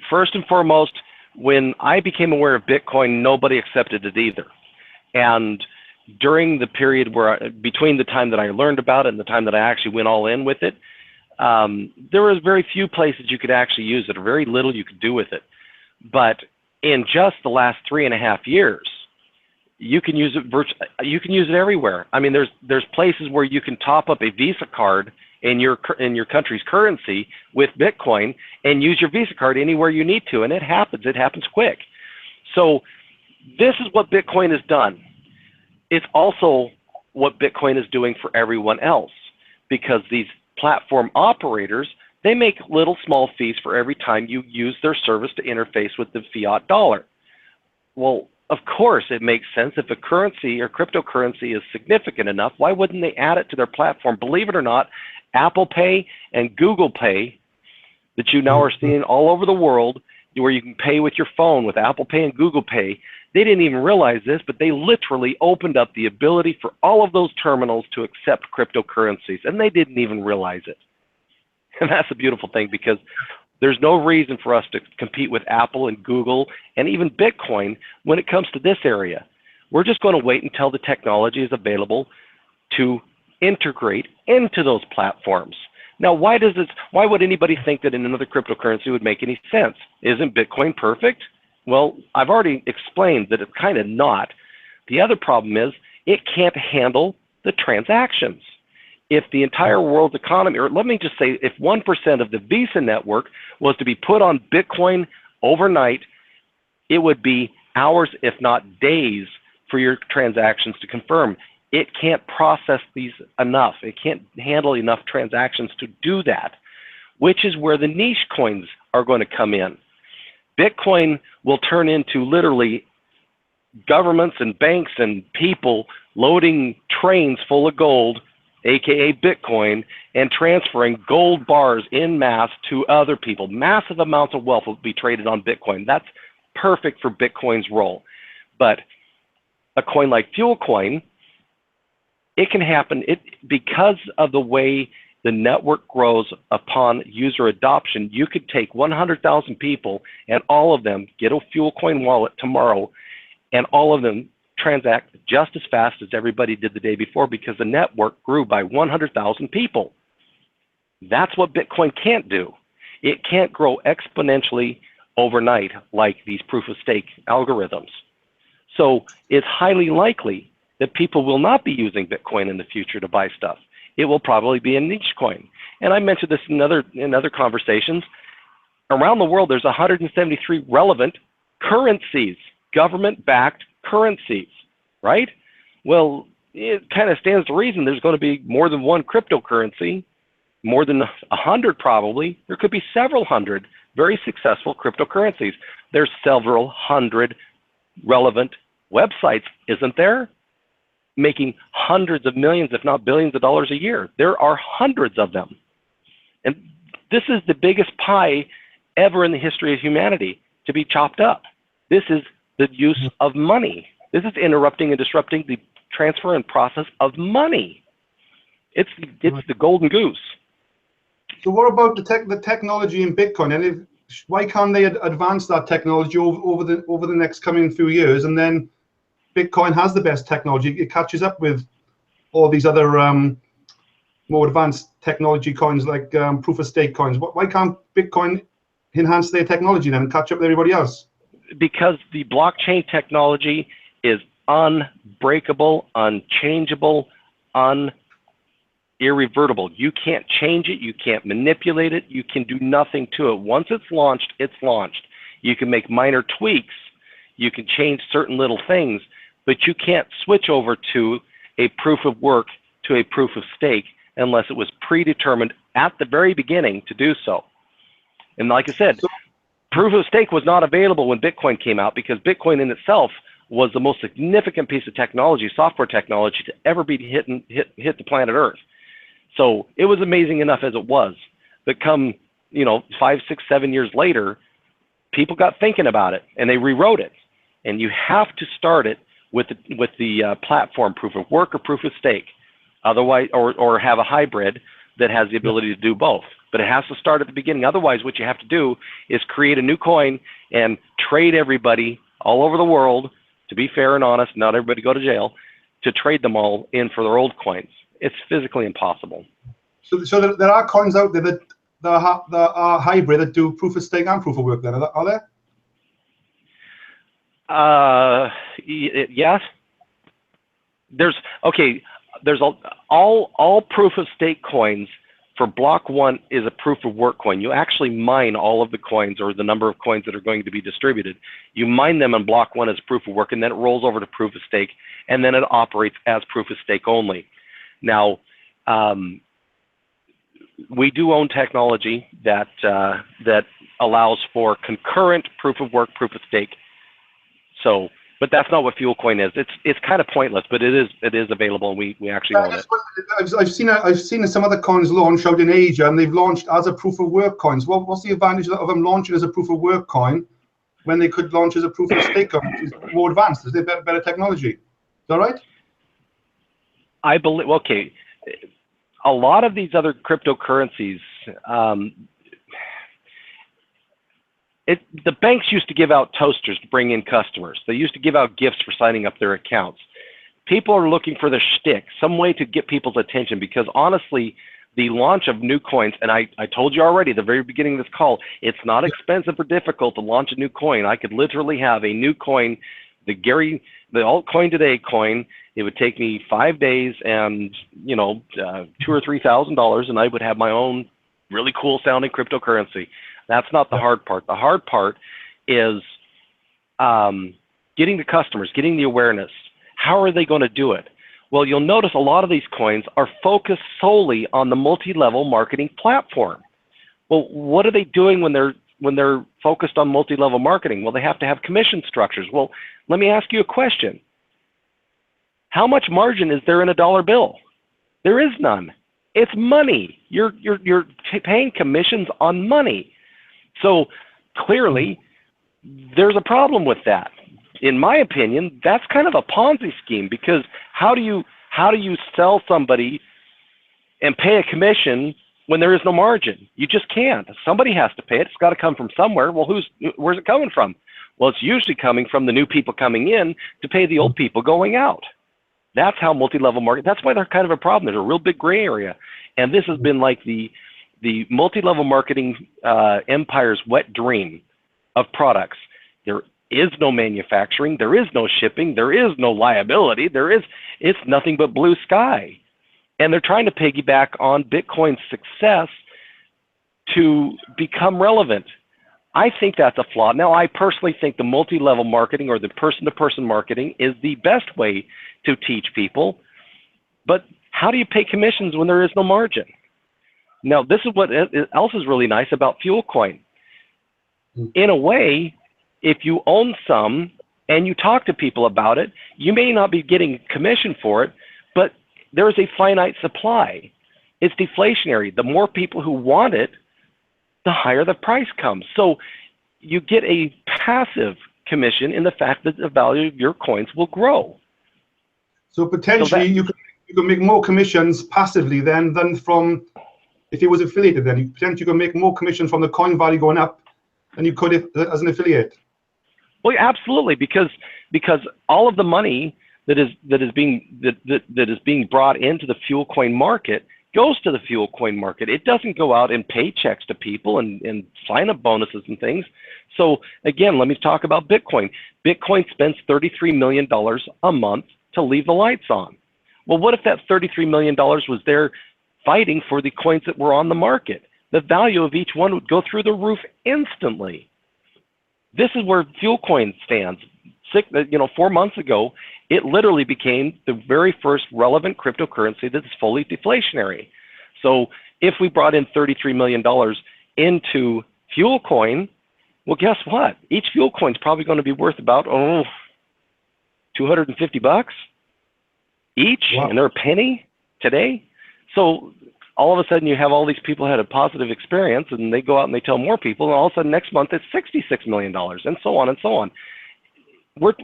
first and foremost, when I became aware of Bitcoin, nobody accepted it either. And during the period between the time that I learned about it and the time that I actually went all in with it, there was very few places you could actually use it, or very little you could do with it. But in just the last 3.5 years, you can use it you can use it everywhere. I mean, there's places where you can top up a Visa card in your country's currency with Bitcoin and use your Visa card anywhere you need to, and it happens quick. So this is what Bitcoin has done. It's also what Bitcoin is doing for everyone else, because these platform operators, they make little small fees for every time you use their service to interface with the fiat dollar. Well, of course it makes sense. If a currency or cryptocurrency is significant enough, why wouldn't they add it to their platform? Believe it or not, Apple Pay and Google Pay that you now are seeing all over the world where you can pay with your phone with Apple Pay and Google Pay. They didn't even realize this, but they literally opened up the ability for all of those terminals to accept cryptocurrencies, and they didn't even realize it. And that's a beautiful thing, because there's no reason for us to compete with Apple and Google and even Bitcoin when it comes to this area. We're just going to wait until the technology is available to integrate into those platforms. Now, why would anybody think that another cryptocurrency would make any sense? Isn't Bitcoin perfect? Well, I've already explained that it's kind of not. The other problem is it can't handle the transactions. If the entire world's economy, or let me just say, if 1% of the Visa network was to be put on Bitcoin overnight, it would be hours, if not days, for your transactions to confirm. It can't process these enough. It can't handle enough transactions to do that, which is where the niche coins are going to come in. Bitcoin will turn into literally governments and banks and people loading trains full of gold, aka Bitcoin, and transferring gold bars en masse to other people. Massive amounts of wealth will be traded on Bitcoin. That's perfect for Bitcoin's role. But a coin like FuelCoin, it can happen because of the way the network grows upon user adoption. You could take 100,000 people and all of them get a FuelCoin wallet tomorrow, and all of them transact just as fast as everybody did the day before, because the network grew by 100,000 people. That's what Bitcoin can't do. It can't grow exponentially overnight like these proof of stake algorithms. So it's highly likely that people will not be using Bitcoin in the future to buy stuff. It will probably be a niche coin. And I mentioned this in other conversations. Around the world, there's 173 relevant currencies, government-backed currencies, right? Well, it kind of stands to reason there's going to be more than one cryptocurrency, more than 100 probably. There could be several hundred very successful cryptocurrencies. There's several hundred relevant websites, isn't there? Making hundreds of millions, if not billions of dollars a year. There are hundreds of them. And this is the biggest pie ever in the history of humanity to be chopped up. This is the use of money. This is interrupting and disrupting the transfer and process of money. It's the golden goose. So what about the technology in Bitcoin? And why can't they advance that technology over the next coming few years, and then Bitcoin has the best technology? It catches up with all these other more advanced technology coins like proof of stake coins. Why can't Bitcoin enhance their technology then and catch up with everybody else? Because the blockchain technology is unbreakable, unchangeable, irrevertible. You can't change it. You can't manipulate it. You can do nothing to it. Once it's launched, it's launched. You can make minor tweaks. You can change certain little things, but you can't switch over to a proof of work to a proof of stake unless it was predetermined at the very beginning to do so. And like I said, proof of stake was not available when Bitcoin came out, because Bitcoin in itself was the most significant piece of technology, software technology, to ever be hit the planet Earth. So it was amazing enough as it was. But come, 5, 6, 7 years later, people got thinking about it and they rewrote it. And you have to start it with the platform proof of work or proof of stake, otherwise, or have a hybrid that has the ability to do both. But it has to start at the beginning. Otherwise, what you have to do is create a new coin and trade everybody all over the world, to be fair and honest, not everybody go to jail, to trade them all in for their old coins. It's physically impossible. So there are coins out there that are hybrid that do proof of stake and proof of work then, are there? Yes. There's all proof of stake coins for block one is a proof of work coin. You actually mine all of the coins, or the number of coins that are going to be distributed. You mine them in block one as proof of work, and then it rolls over to proof of stake, and then it operates as proof of stake only. Now, we do own technology that allows for concurrent proof of work, proof of stake. So, But that's not what FuelCoin is. It's kind of pointless, but it is available, and we actually own it. I've seen some other coins launch out in Asia, and they've launched as a proof of work coins. What's the advantage of them launching as a proof of work coin when they could launch as a proof of stake coin, which is more advanced? Is there better technology? Is that right? I believe. Okay, a lot of these other cryptocurrencies. The banks used to give out toasters to bring in customers. They used to give out gifts for signing up their accounts. People are looking for the shtick, some way to get people's attention, because honestly, the launch of new coins, and I told you already at the very beginning of this call, it's not expensive or difficult to launch a new coin. I could literally have a new coin, the altcoin today coin. It would take me 5 days and $2,000 or $3,000, and I would have my own really cool sounding cryptocurrency. That's not the hard part. The hard part is getting the customers, getting the awareness. How are they going to do it? Well, you'll notice a lot of these coins are focused solely on the multi-level marketing platform. Well, what are they doing when they're focused on multi-level marketing? Well, they have to have commission structures. Well, let me ask you a question. How much margin is there in a dollar bill? There is none. It's money. You're paying commissions on money. So clearly, there's a problem with that. In my opinion, that's kind of a Ponzi scheme, because how do you sell somebody and pay a commission when there is no margin? You just can't. Somebody has to pay it. It's got to come from somewhere. Well, where's it coming from? Well, it's usually coming from the new people coming in to pay the old people going out. That's how multi-level market. That's why they're kind of a problem. There's a real big gray area, and this has been like the multi-level marketing empire's wet dream of products. There is no manufacturing, there is no shipping, there is no liability, it's nothing but blue sky. And they're trying to piggyback on Bitcoin's success to become relevant. I think that's a flaw. Now, I personally think the multi-level marketing or the person-to-person marketing is the best way to teach people. But how do you pay commissions when there is no margin? Now, this is what else is really nice about FuelCoin. In a way, if you own some and you talk to people about it, you may not be getting commission for it, but there is a finite supply. It's deflationary. The more people who want it, the higher the price comes. So you get a passive commission in the fact that the value of your coins will grow. So potentially you can make more commissions passively than from, if it was affiliated, then you can make more commission from the coin value going up than you could as an affiliate. Well, absolutely, because all of the money that is being brought into the FuelCoin market goes to the FuelCoin market. It doesn't go out in paychecks to people and sign-up bonuses and things. So again, let me talk about Bitcoin. Bitcoin spends $33 million a month to leave the lights on. Well, what if that $33 million was there fighting for the coins that were on the market? The value of each one would go through the roof instantly. This is where FuelCoin stands. 4 months ago, it literally became the very first relevant cryptocurrency that's fully deflationary. So if we brought in $33 million into FuelCoin, well, guess what? Each FuelCoin is probably going to be worth about, $250 each, wow. And they're a penny today. So all of a sudden you have all these people who had a positive experience, and they go out and they tell more people, and all of a sudden next month it's $66 million, and so on and so on. We're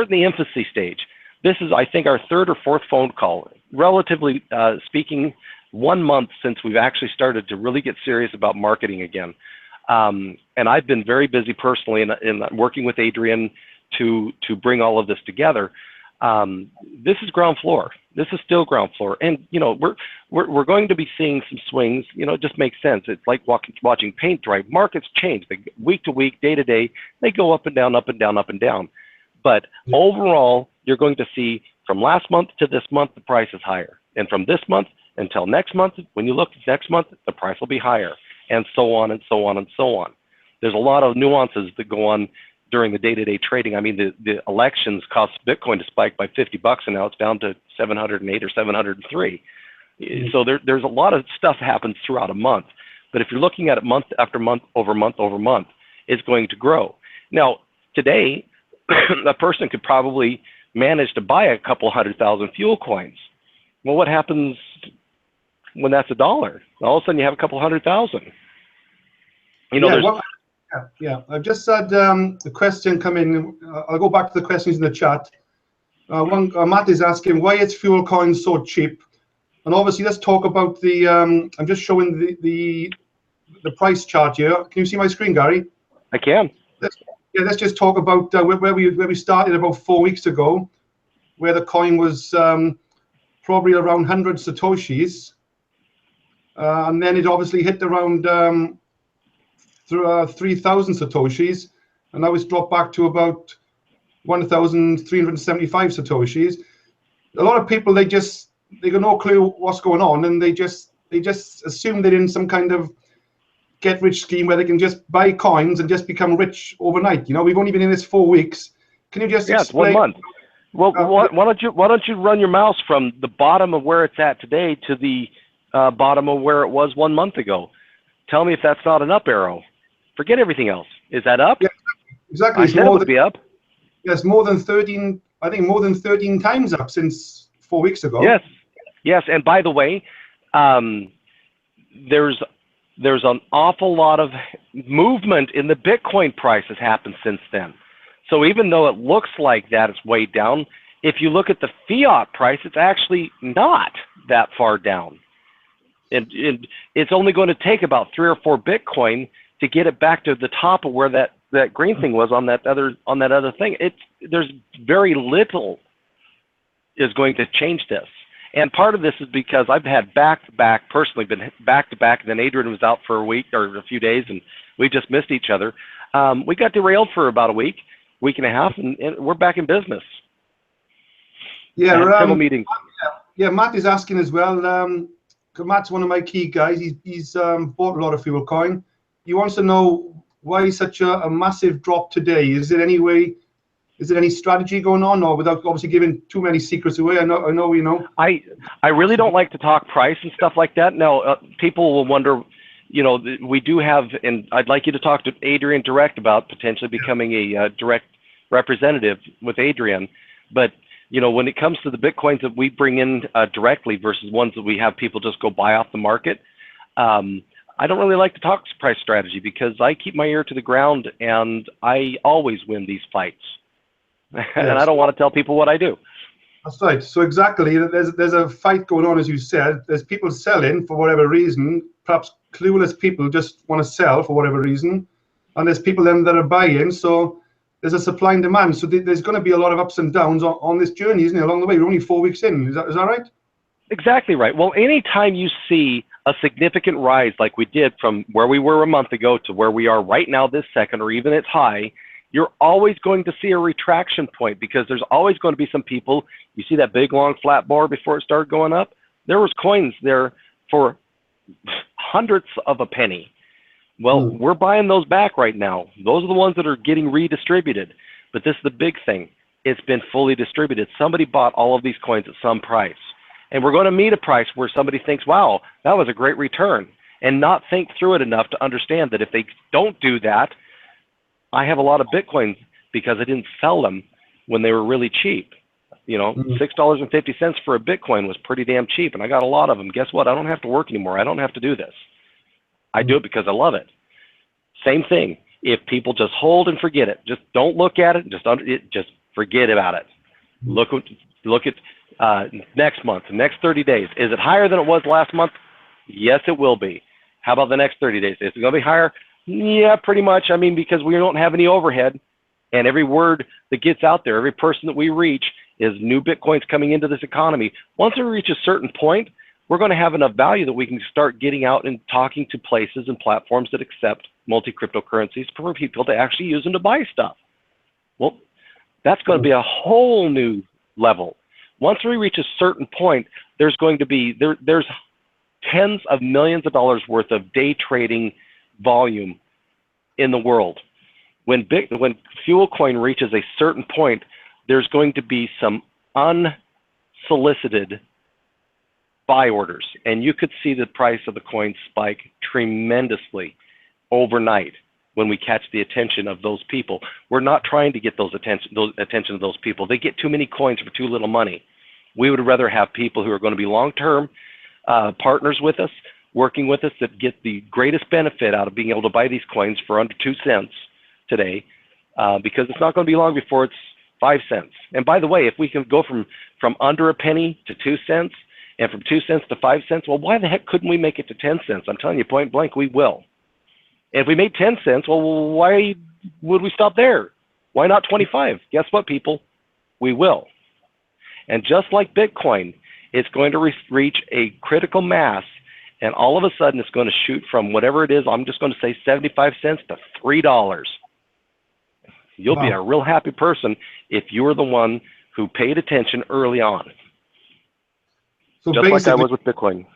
in the infancy stage. This is, I think, our third or fourth phone call, relatively speaking, 1 month since we've actually started to really get serious about marketing again. And I've been very busy personally in working with Adrian to bring all of this together. This is ground floor. This is still ground floor, and we're going to be seeing some swings. It just makes sense. It's like watching paint dry. Markets change, week to week, day to day. They go up and down, up and down, up and down. But overall, you're going to see from last month to this month, the price is higher, and from this month until next month, when you look next month, the price will be higher, and so on and so on and so on. There's a lot of nuances that go on during the day-to-day trading. I mean, the elections cost Bitcoin to spike by $50, and now it's down to 708 or 703. So there's a lot of stuff happens throughout a month. But if you're looking at it month after month over month over month, it's going to grow. Now, today, a person could probably manage to buy a couple 100,000 fuel coins. Well, what happens when that's $1? All of a sudden you have a couple 100,000. You know, yeah. I've just had a question come in. I'll go back to the questions in the chat. Matt is asking why is FuelCoin so cheap, and obviously let's talk about the. I'm just showing the price chart here. Can you see my screen, Gary? I can. Let's just talk about where we started about 4 weeks ago, where the coin was probably around 100 satoshis, and then it obviously hit around 3,000 satoshis, and now it's dropped back to about 1,375 satoshis. A lot of people they got no clue what's going on, and they just assume they're in some kind of get-rich scheme where they can just buy coins and just become rich overnight. You know, we've only been in this 4 weeks. Can you just explain? It's 1 month. Well, why don't you run your mouse from the bottom of where it's at today to the bottom of where it was 1 month ago? Tell me if that's not an up arrow. Forget everything else. Is that up? Yeah, exactly. I said it would be up. Yes, more than 13. I think more than 13 times up since 4 weeks ago. Yes. And by the way, there's an awful lot of movement in the Bitcoin price has happened since then. So even though it looks like that it's way down, if you look at the fiat price, it's actually not that far down. And it's only going to take about 3 or 4 Bitcoin to get it back to the top of where that green thing was on that other thing. There's very little is going to change this. And part of this is because I've had back-to-back, personally been back-to-back, and then Adrian was out for a week or a few days, and we just missed each other. We got derailed for about a week and a half, and we're back in business. Yeah, several meetings. Yeah, Matt is asking as well. Matt's one of my key guys. He's bought a lot of FuelCoin. He wants to know why such a massive drop today. Is there any strategy going on, or without obviously giving too many secrets away? I know you know. I really don't like to talk price and stuff like that. Now, people will wonder, you know, we do have, and I'd like you to talk to Adrian direct about potentially becoming a direct representative with Adrian. But, you know, when it comes to the Bitcoins that we bring in directly versus ones that we have people just go buy off the market, I don't really like to talk price strategy because I keep my ear to the ground and I always win these fights. Yes. And I don't want to tell people what I do. That's right. So exactly, there's a fight going on, as you said. There's people selling for whatever reason. Perhaps clueless people just want to sell for whatever reason, and there's people then that are buying. So there's a supply and demand. So there's going to be a lot of ups and downs on this journey, isn't it? Along the way, we're only 4 weeks in. Is that right? Exactly right. Well, anytime you see a significant rise like we did from where we were a month ago to where we are right now this second, or even its high, you're always going to see a retraction point because there's always going to be some people. You see that big long flat bar before it started going up? There was coins there for hundredths of a penny. Well, we're buying those back right now. Those are the ones that are getting redistributed. But this is the big thing. It's been fully distributed. Somebody bought all of these coins at some price. And we're going to meet a price where somebody thinks, wow, that was a great return, and not think through it enough to understand that if they don't do that, I have a lot of Bitcoins because I didn't sell them when they were really cheap. You know, $6.50 for a Bitcoin was pretty damn cheap, and I got a lot of them. Guess what? I don't have to work anymore. I don't have to do this. I do it because I love it. Same thing. If people just hold and forget it, just don't look at it, just forget about it. Look at next month, the next 30 days. Is it higher than it was last month? Yes, it will be. How about the next 30 days? Is it going to be higher? Yeah, pretty much. I mean, because we don't have any overhead, and every word that gets out there, every person that we reach is new Bitcoins coming into this economy. Once we reach a certain point, we're going to have enough value that we can start getting out and talking to places and platforms that accept multi-cryptocurrencies for people to actually use them to buy stuff. Well, that's going to be a whole new level. Once we reach a certain point, there's going to be, there's tens of millions of dollars worth of day trading volume in the world. When FuelCoin reaches a certain point, there's going to be some unsolicited buy orders, and you could see the price of the coin spike tremendously overnight. when we catch the attention of those people. We're not trying to get attention of those people. They get too many coins for too little money. We would rather have people who are going to be long-term partners with us, working with us, that get the greatest benefit out of being able to buy these coins for under 2 cents today, because it's not going to be long before it's 5 cents. And by the way, if we can go from under a penny to 2 cents, and from 2 cents to 5 cents, well, why the heck couldn't we make it to 10 cents? I'm telling you point blank, we will. And if we made 10 cents, well, why would we stop there? Why not 25? Guess what, people? We will. And just like Bitcoin, it's going to reach a critical mass, and all of a sudden it's going to shoot from whatever it is, I'm just going to say 75 cents to $3. You'll be a real happy person if you were the one who paid attention early on. So just like I was with Bitcoin.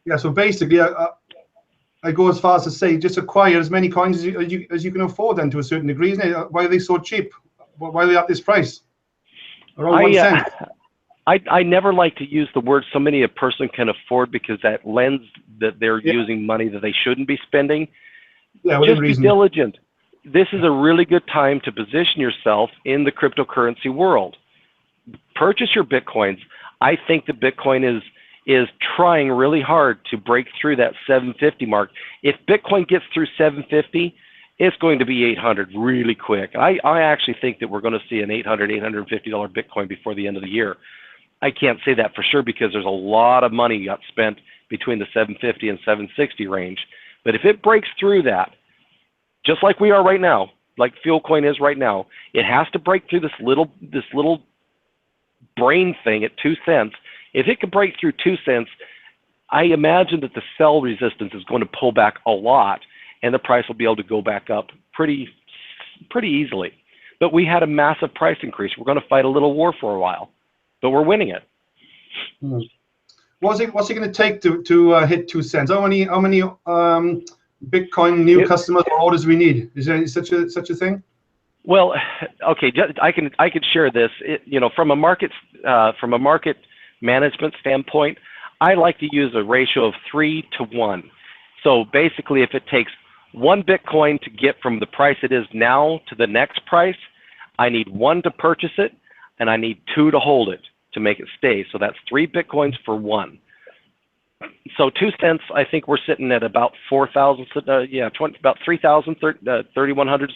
Yeah, so basically, I go as far as to say, just acquire as many coins as you can afford then, to a certain degree, isn't it? Why are they so cheap? Why are they at this price? Around 1 cent. I never like to use the word so many a person can afford, because that lends that they're using money that they shouldn't be spending. Yeah, just be diligent. This is a really good time to position yourself in the cryptocurrency world. Purchase your Bitcoins. I think that Bitcoin is trying really hard to break through that 750 mark. If Bitcoin gets through 750, it's going to be 800 really quick. I actually think that we're going to see an $800, $850 Bitcoin before the end of the year. I can't say that for sure, because there's a lot of money got spent between the 750 and 760 range. But if it breaks through that, just like we are right now, like FuelCoin is right now, it has to break through this little brain thing at 2 cents. If it can break through 2 cents, I imagine that the sell resistance is going to pull back a lot, and the price will be able to go back up pretty easily. But we had a massive price increase. We're going to fight a little war for a while, but we're winning it. What's it going to take to hit 2 cents? How many Bitcoin new customers or orders we need? Is there such a thing? Well, okay, I can share this. From a market management standpoint, I like to use a ratio of 3 to 1. So basically, if it takes 1 Bitcoin to get from the price it is now to the next price, I need 1 to purchase it, and I need 2 to hold it to make it stay. So that's 3 Bitcoins for 1. So 2 cents, I think we're sitting at about 4,000, about 3,000, 3,100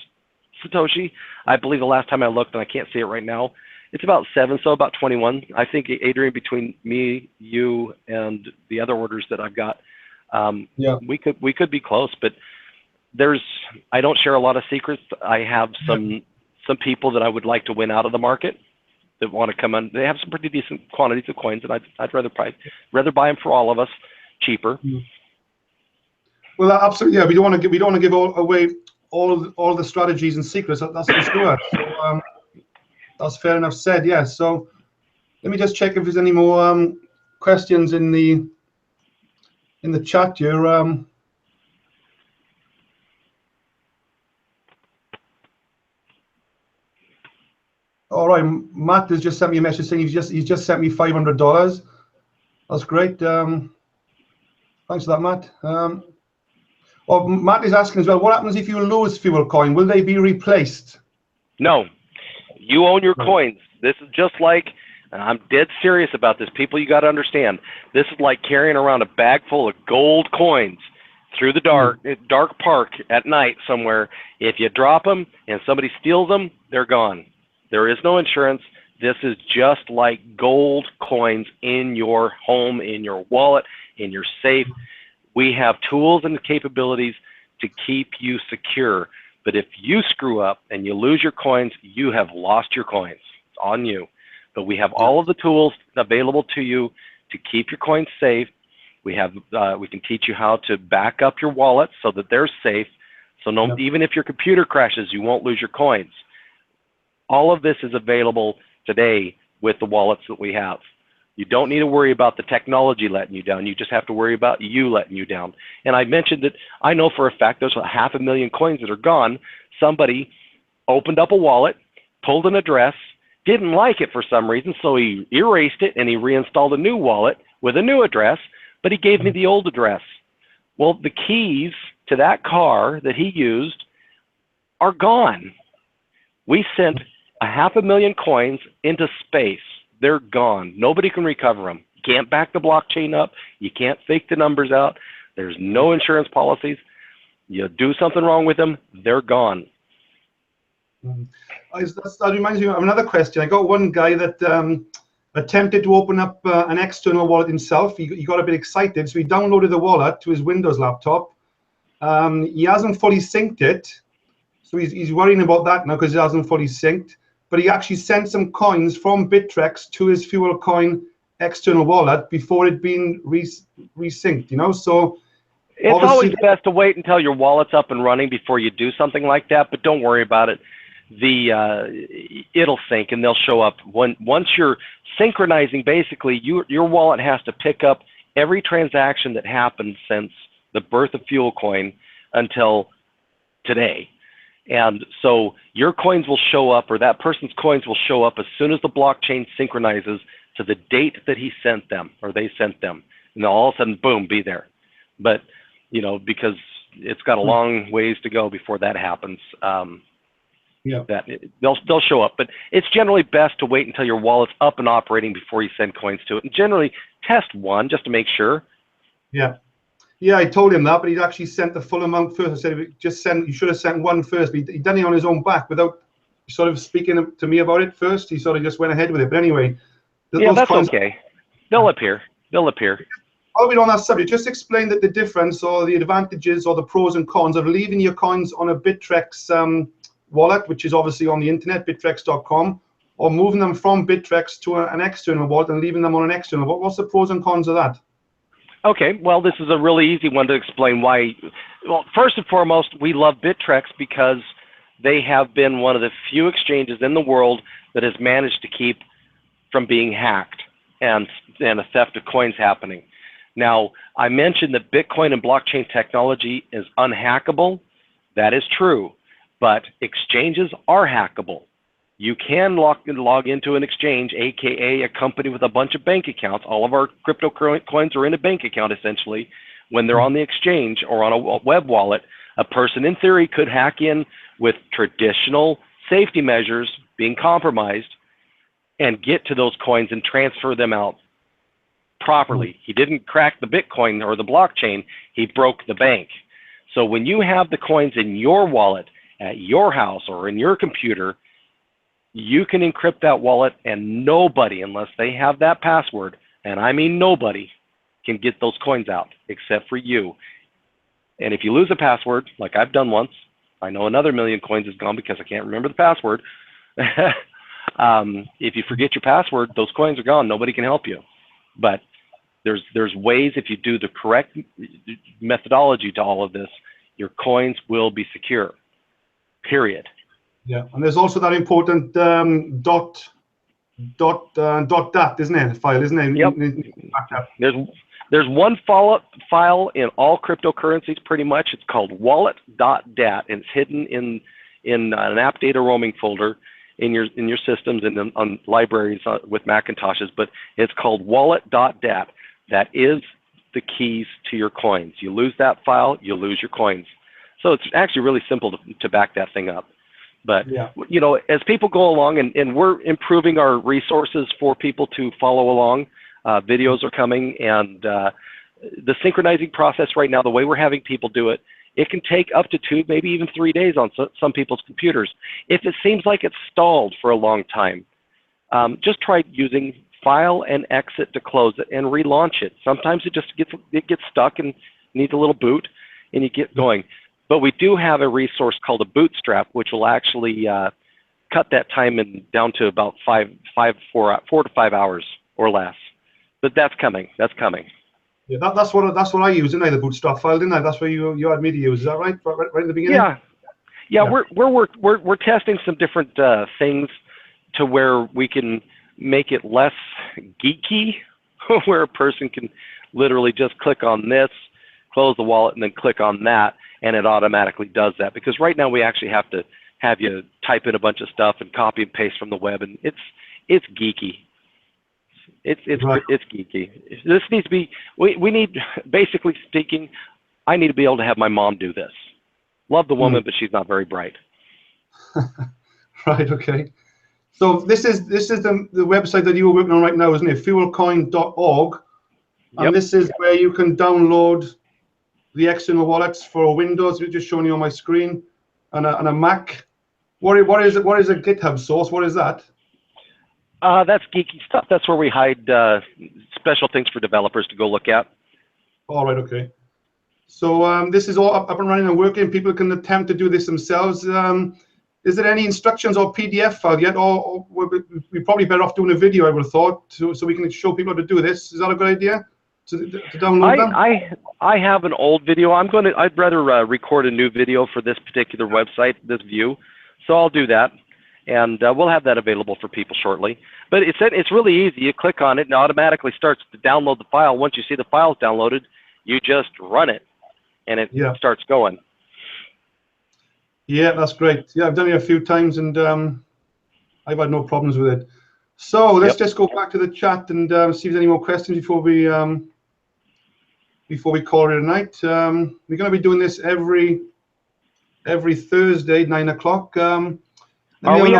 Satoshi. I believe the last time I looked, and I can't see it right now, it's about 7, so about 21. I think, Adrian, between me, you, and the other orders that I've got, we could be close. But I don't share a lot of secrets. I have some people that I would like to win out of the market that want to come in. They have some pretty decent quantities of coins, and I'd rather buy them for all of us cheaper. Well, absolutely, yeah. We don't want to give away all the strategies and secrets. That's for sure. So that's fair enough said. Yeah. So let me just check if there's any more questions in the chat here. All right, Matt has just sent me a message saying he's just sent me $500. That's great. Thanks for that, Matt. Well, Matt is asking as well, what happens if you lose FuelCoin? Will they be replaced? No, you own your coins. This is just like, and I'm dead serious about this, people. You got to understand, this is like carrying around a bag full of gold coins through the dark park at night somewhere. If you drop them and somebody steals them, they're gone. There is no insurance. This is just like gold coins in your home, in your wallet, in your safe. We have tools and capabilities to keep you secure. But if you screw up and you lose your coins, you have lost your coins. It's on you. But we have all of the tools available to you to keep your coins safe. We can teach you how to back up your wallet so that they're safe. So even if your computer crashes, you won't lose your coins. All of this is available today with the wallets that we have. You don't need to worry about the technology letting you down. You just have to worry about you letting you down. And I mentioned that I know for a fact there's 500,000 coins that are gone. Somebody opened up a wallet, pulled an address, didn't like it for some reason, so he erased it and he reinstalled a new wallet with a new address, but he gave me the old address. Well, the keys to that car that he used are gone. We sent 500,000 coins into space. They're gone. Nobody can recover them. You can't back the blockchain up. You can't fake the numbers out. There's no insurance policies. You do something wrong with them, they're gone. That reminds me of another question. I got one guy that attempted to open up an external wallet himself. He got a bit excited, so he downloaded the wallet to his Windows laptop. He hasn't fully synced it, so he's worrying about that now because he hasn't fully synced. But he actually sent some coins from Bittrex to his FuelCoin external wallet before it being resynced, you know? So it's always best to wait until your wallet's up and running before you do something like that, but don't worry about it. It'll sync and they'll show up. Once you're synchronizing, basically, your wallet has to pick up every transaction that happened since the birth of FuelCoin until today. And so your coins will show up, or that person's coins will show up as soon as the blockchain synchronizes to the date that he sent them, or they sent them. And they'll all of a sudden, boom, be there. But, you know, because it's got a long ways to go before that happens. They'll show up. But it's generally best to wait until your wallet's up and operating before you send coins to it. And generally, test one just to make sure. Yeah, I told him that, but he'd actually sent the full amount first. I said, you should have sent one first. But he'd done it on his own back without sort of speaking to me about it first. He sort of just went ahead with it. But anyway. Yeah, that's okay. They'll appear. They'll appear. While we're on that subject, just explain the difference or the advantages or the pros and cons of leaving your coins on a Bittrex wallet, which is obviously on the internet, bittrex.com, or moving them from Bittrex to an external wallet and leaving them on an external wallet. What's the pros and cons of that? Okay, well, this is a really easy one to explain why. Well, first and foremost, we love Bittrex because they have been one of the few exchanges in the world that has managed to keep from being hacked and a theft of coins happening. Now, I mentioned that Bitcoin and blockchain technology is unhackable. That is true, but exchanges are hackable. You can log into an exchange, aka a company with a bunch of bank accounts. All of our crypto coins are in a bank account, essentially. When they're on the exchange or on a web wallet, a person in theory could hack in with traditional safety measures being compromised and get to those coins and transfer them out properly. He didn't crack the Bitcoin or the blockchain, he broke the bank. So when you have the coins in your wallet at your house or in your computer, you can encrypt that wallet and nobody, unless they have that password, and I mean nobody, can get those coins out except for you. And if you lose a password, like I've done once, I know another million coins is gone because I can't remember the password. If you forget your password, those coins are gone. Nobody can help you. But there's ways, if you do the correct methodology to all of this, your coins will be secure, period. Yeah, and there's also that important dot dat, isn't it? File, isn't it? Yep. There's one file in all cryptocurrencies, pretty much. It's called wallet.dat, and it's hidden in an app data roaming folder in your systems and on libraries with Macintoshes. But it's called wallet.dat. That is the keys to your coins. You lose that file, you lose your coins. So it's actually really simple to back that thing up. But, you know, as people go along, and we're improving our resources for people to follow along, videos are coming, and the synchronizing process right now, the way we're having people do it, it can take up to 2, maybe even 3 days on some people's computers. If it seems like it's stalled for a long time, just try using file and exit to close it and relaunch it. Sometimes it gets stuck and needs a little boot, and you get going. But we do have a resource called a bootstrap, which will actually cut that time down to about 4 to 5 hours or less. But that's coming. That's coming. Yeah, that's what I use, didn't I? The bootstrap file, didn't I? That's what you had me to use. Is that right? Right in the beginning. Yeah. We're testing some different things to where we can make it less geeky, where a person can literally just click on this, close the wallet, and then click on that, and it automatically does that. Because right now we actually have to have you type in a bunch of stuff and copy and paste from the web, and it's geeky. It's geeky. This needs to be. We need, basically speaking, I need to be able to have my mom do this. Love the woman, but she's not very bright. Right. Okay. So this is the website that you are working on right now, isn't it? FuelCoin.org, and Yep. this is where you can download the external wallets for Windows. We're just showing you on my screen, and a Mac. What is it? What is a GitHub source? What is that? That's geeky stuff. That's where we hide special things for developers to go look at. All right. Okay. So this is all up and running and working. People can attempt to do this themselves. Is there any instructions or PDF file yet, or we're probably better off doing a video, I would have thought, so we can show people how to do this? Is that a good idea to download them? I have an old video. I'd rather record a new video for this particular website, this view. So I'll do that, and we'll have that available for people shortly. But it's really easy. You click on it, and it automatically starts to download the file. Once you see the file's downloaded, you just run it, and it starts going. Yeah, that's great. Yeah, I've done it a few times, and I've had no problems with it. So let's just go back to the chat and see if there's any more questions before we call it a night. We're going to be doing this every Thursday, 9 o'clock. Are we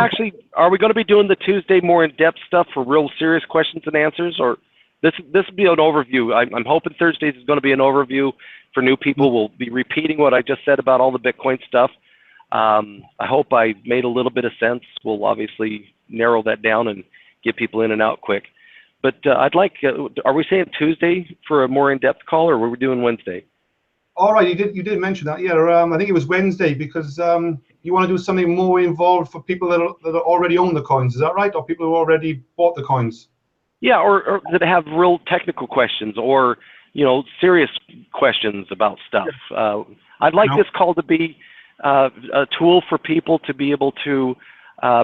going to be doing the Tuesday more in-depth stuff for real serious questions and answers, or this will be an overview? I'm hoping Thursdays is going to be an overview for new people. We'll be repeating what I just said about all the Bitcoin stuff. I hope I made a little bit of sense. We'll obviously narrow that down and get people in and out quick. But I'd like, are we saying Tuesday for a more in-depth call, or were we doing Wednesday? All right, you did mention that. Yeah, I think it was Wednesday, because you want to do something more involved for people that already own the coins. Is that right? Or people who already bought the coins? Yeah, or that have real technical questions, or serious questions about stuff. I'd like this call to be a tool for people to be able to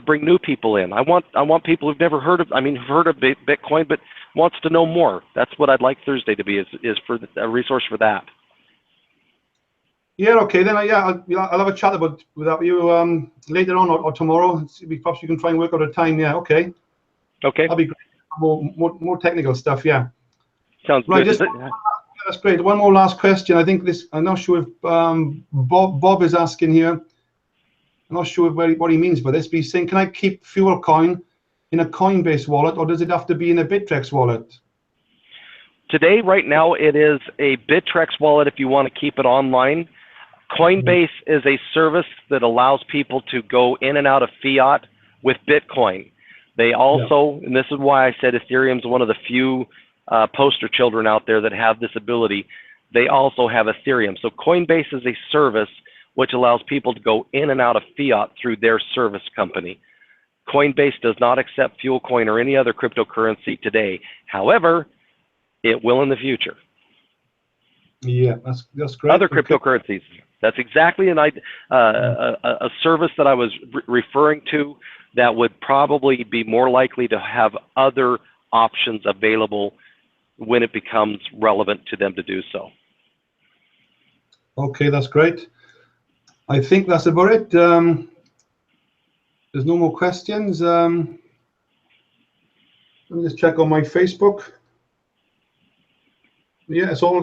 bring new people in. I want people who've never heard of Bitcoin, but wants to know more. That's what I'd like Thursday to be, is for a resource for that. Yeah. Okay. Then I'll have a chat about that with you later on or tomorrow. Perhaps you can try and work out a time. Yeah. Okay. Okay. That'll be great. More technical stuff. Yeah. Sounds right, good. That's great. One more last question. I think I'm not sure if Bob is asking here. I'm not sure what he means by this, but he's saying, can I keep FuelCoin in a Coinbase wallet, or does it have to be in a Bittrex wallet? Today, right now, it is a Bittrex wallet if you want to keep it online. Coinbase is a service that allows people to go in and out of fiat with Bitcoin. They also, and this is why I said Ethereum is one of the few poster children out there that have this ability, they also have Ethereum. So Coinbase is a service which allows people to go in and out of fiat through their service company. Coinbase does not accept FuelCoin or any other cryptocurrency today. However, it will in the future. Yeah, that's great. Other cryptocurrencies. That's exactly a service that I was referring to that would probably be more likely to have other options available when it becomes relevant to them to do so. Okay, that's great. I think that's about it. There's no more questions. Let me just check on my Facebook. Yeah, that's all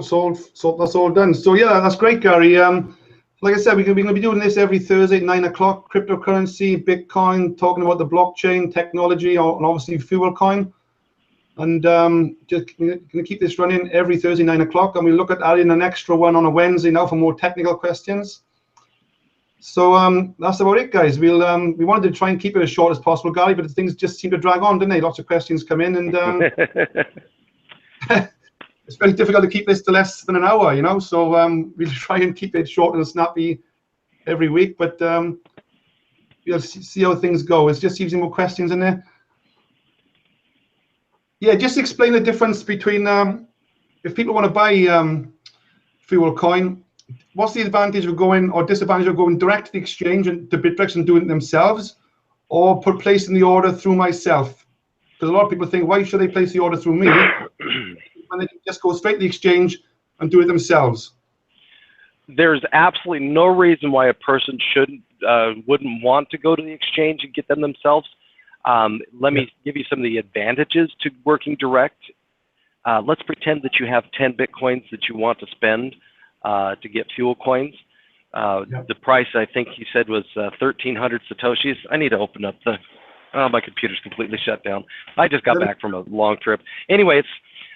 done. So yeah, that's great, Gary. Like I said, we're going to be doing this every Thursday at 9 o'clock. Cryptocurrency, Bitcoin, talking about the blockchain technology, and obviously FuelCoin. And just going to keep this running every Thursday, 9 o'clock. And we'll look at adding an extra one on a Wednesday now for more technical questions. So that's about it, guys. We wanted to try and keep it as short as possible, Gary, but things just seem to drag on, didn't they? Lots of questions come in, and it's very difficult to keep this to less than an hour, So we'll try and keep it short and snappy every week, but we'll see how things go. It just seems more questions in there. Yeah, just explain the difference between if people want to buy FuelCoin, what's the advantage of going, or disadvantage of going direct to the exchange and to Bittrex and doing it themselves, or placing the order through myself? Because a lot of people think, why should they place the order through me when they can just go straight to the exchange and do it themselves? There's absolutely no reason why a person wouldn't want to go to the exchange and get them themselves. Let me give you some of the advantages to working direct. Let's pretend that you have 10 Bitcoins that you want to spend to get FuelCoins. The price, I think he said, was 1,300 Satoshis. I need to open up the, oh, my computer's completely shut down. I just got back from a long trip. Anyway, it's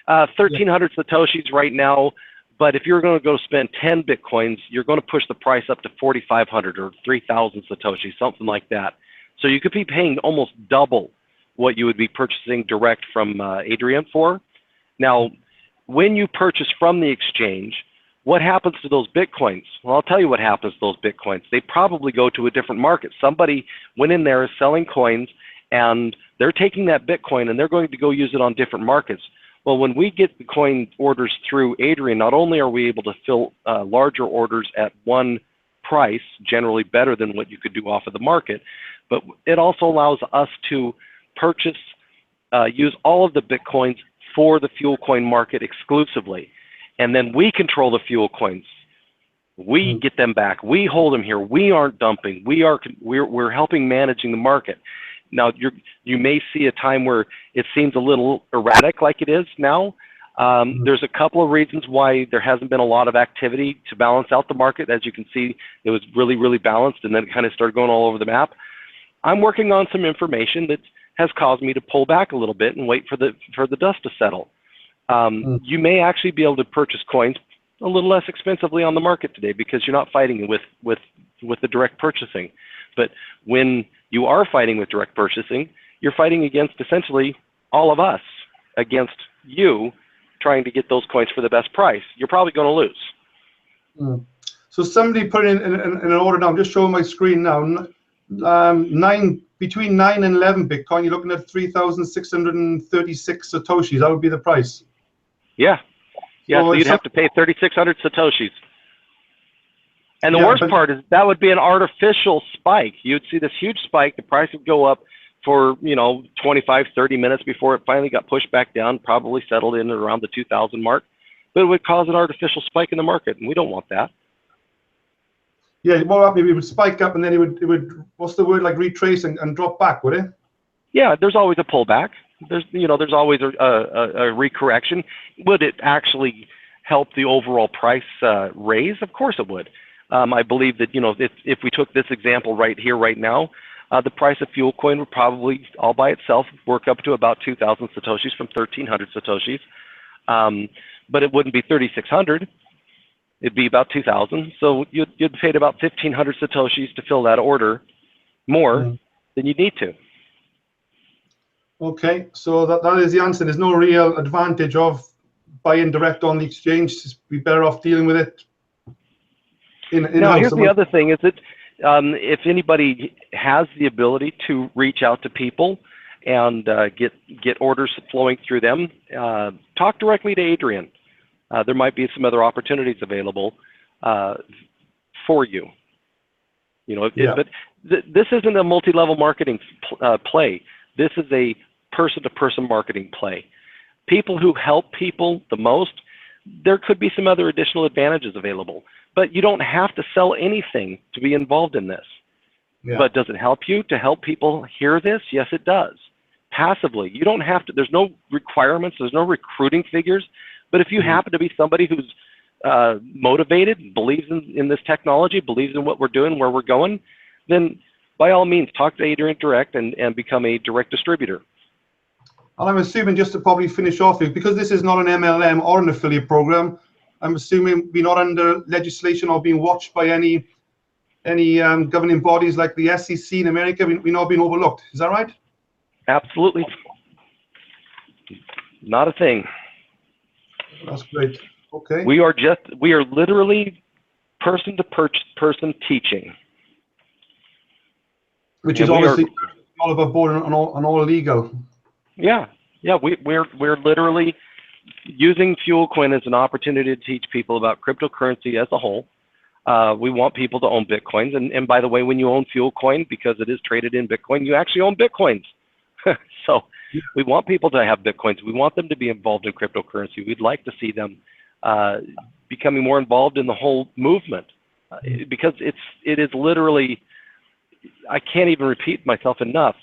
1,300 Satoshis right now, but if you're going to go spend 10 Bitcoins, you're going to push the price up to 4,500 or 3,000 Satoshis, something like that. So you could be paying almost double what you would be purchasing direct from Adrian for. Now, when you purchase from the exchange, what happens to those Bitcoins? Well, I'll tell you what happens to those Bitcoins. They probably go to a different market. Somebody went in there selling coins, and they're taking that Bitcoin, and they're going to go use it on different markets. Well, when we get the coin orders through Adrian, not only are we able to fill larger orders at one price, generally better than what you could do off of the market, but it also allows us to purchase, use all of the Bitcoins for the FuelCoin market exclusively. And then we control the FuelCoins. We get them back. We hold them here. We aren't dumping. We're helping managing the market. Now, you may see a time where it seems a little erratic like it is now. There's a couple of reasons why there hasn't been a lot of activity to balance out the market. As you can see, it was really, really balanced, and then it kind of started going all over the map. I'm working on some information that has caused me to pull back a little bit and wait for the dust to settle. You may actually be able to purchase coins a little less expensively on the market today because you're not fighting with the direct purchasing. But when you are fighting with direct purchasing, you're fighting against essentially all of us, against you trying to get those coins for the best price. You're probably going to lose. So somebody put in an order now. I'm just showing my screen now. Between 9 and 11 Bitcoin, you're looking at 3,636 Satoshis. That would be the price. Yeah. Yeah, so you'd have to pay 3,600 Satoshis. And the worst part is that would be an artificial spike. You'd see this huge spike. The price would go up for, 25, 30 minutes before it finally got pushed back down, probably settled in around the 2,000 mark. But it would cause an artificial spike in the market, and we don't want that. Yeah, what happened? It would spike up, and then it would what's the word, like retrace and drop back, would it? Yeah, there's always a pullback. There's always a recorrection. Would it actually help the overall price raise? Of course it would. I believe that, if we took this example right here, right now, the price of FuelCoin would probably all by itself work up to about 2,000 Satoshis from 1,300 Satoshis. But it wouldn't be 3,600. It'd be about 2,000. So you'd paid about 1,500 Satoshis to fill that order more than you need to. Okay, so that is the answer. There's no real advantage of buying direct on the exchange. Just be better off dealing with it Now, here's the other thing, is that if anybody has the ability to reach out to people and get orders flowing through them, talk directly to Adrian. There might be some other opportunities available for you. But this isn't a multi-level marketing play. This is a person-to-person marketing play. People who help people the most, there could be some other additional advantages available. But you don't have to sell anything to be involved in this. But does it help you to help people hear this? Yes, it does. Passively. You don't have to, there's no requirements, there's no recruiting figures. But if you happen to be somebody who's motivated, believes in this technology, believes in what we're doing, where we're going, then by all means, talk to Adrian direct and become a direct distributor. And I'm assuming, just to probably finish off here, because this is not an MLM or an affiliate program, I'm assuming we're not under legislation or being watched by any governing bodies like the SEC in America. We're not being overlooked. Is that right? Absolutely. Not a thing. That's great. Okay. We are literally person to person teaching. Which is obviously all above board and all legal. Yeah. We're literally using FuelCoin as an opportunity to teach people about cryptocurrency as a whole. We want people to own Bitcoins. And by the way, when you own FuelCoin, because it is traded in Bitcoin, you actually own Bitcoins. So we want people to have Bitcoins. We want them to be involved in cryptocurrency. We'd like to see them becoming more involved in the whole movement, because it is literally, I can't even repeat myself enough.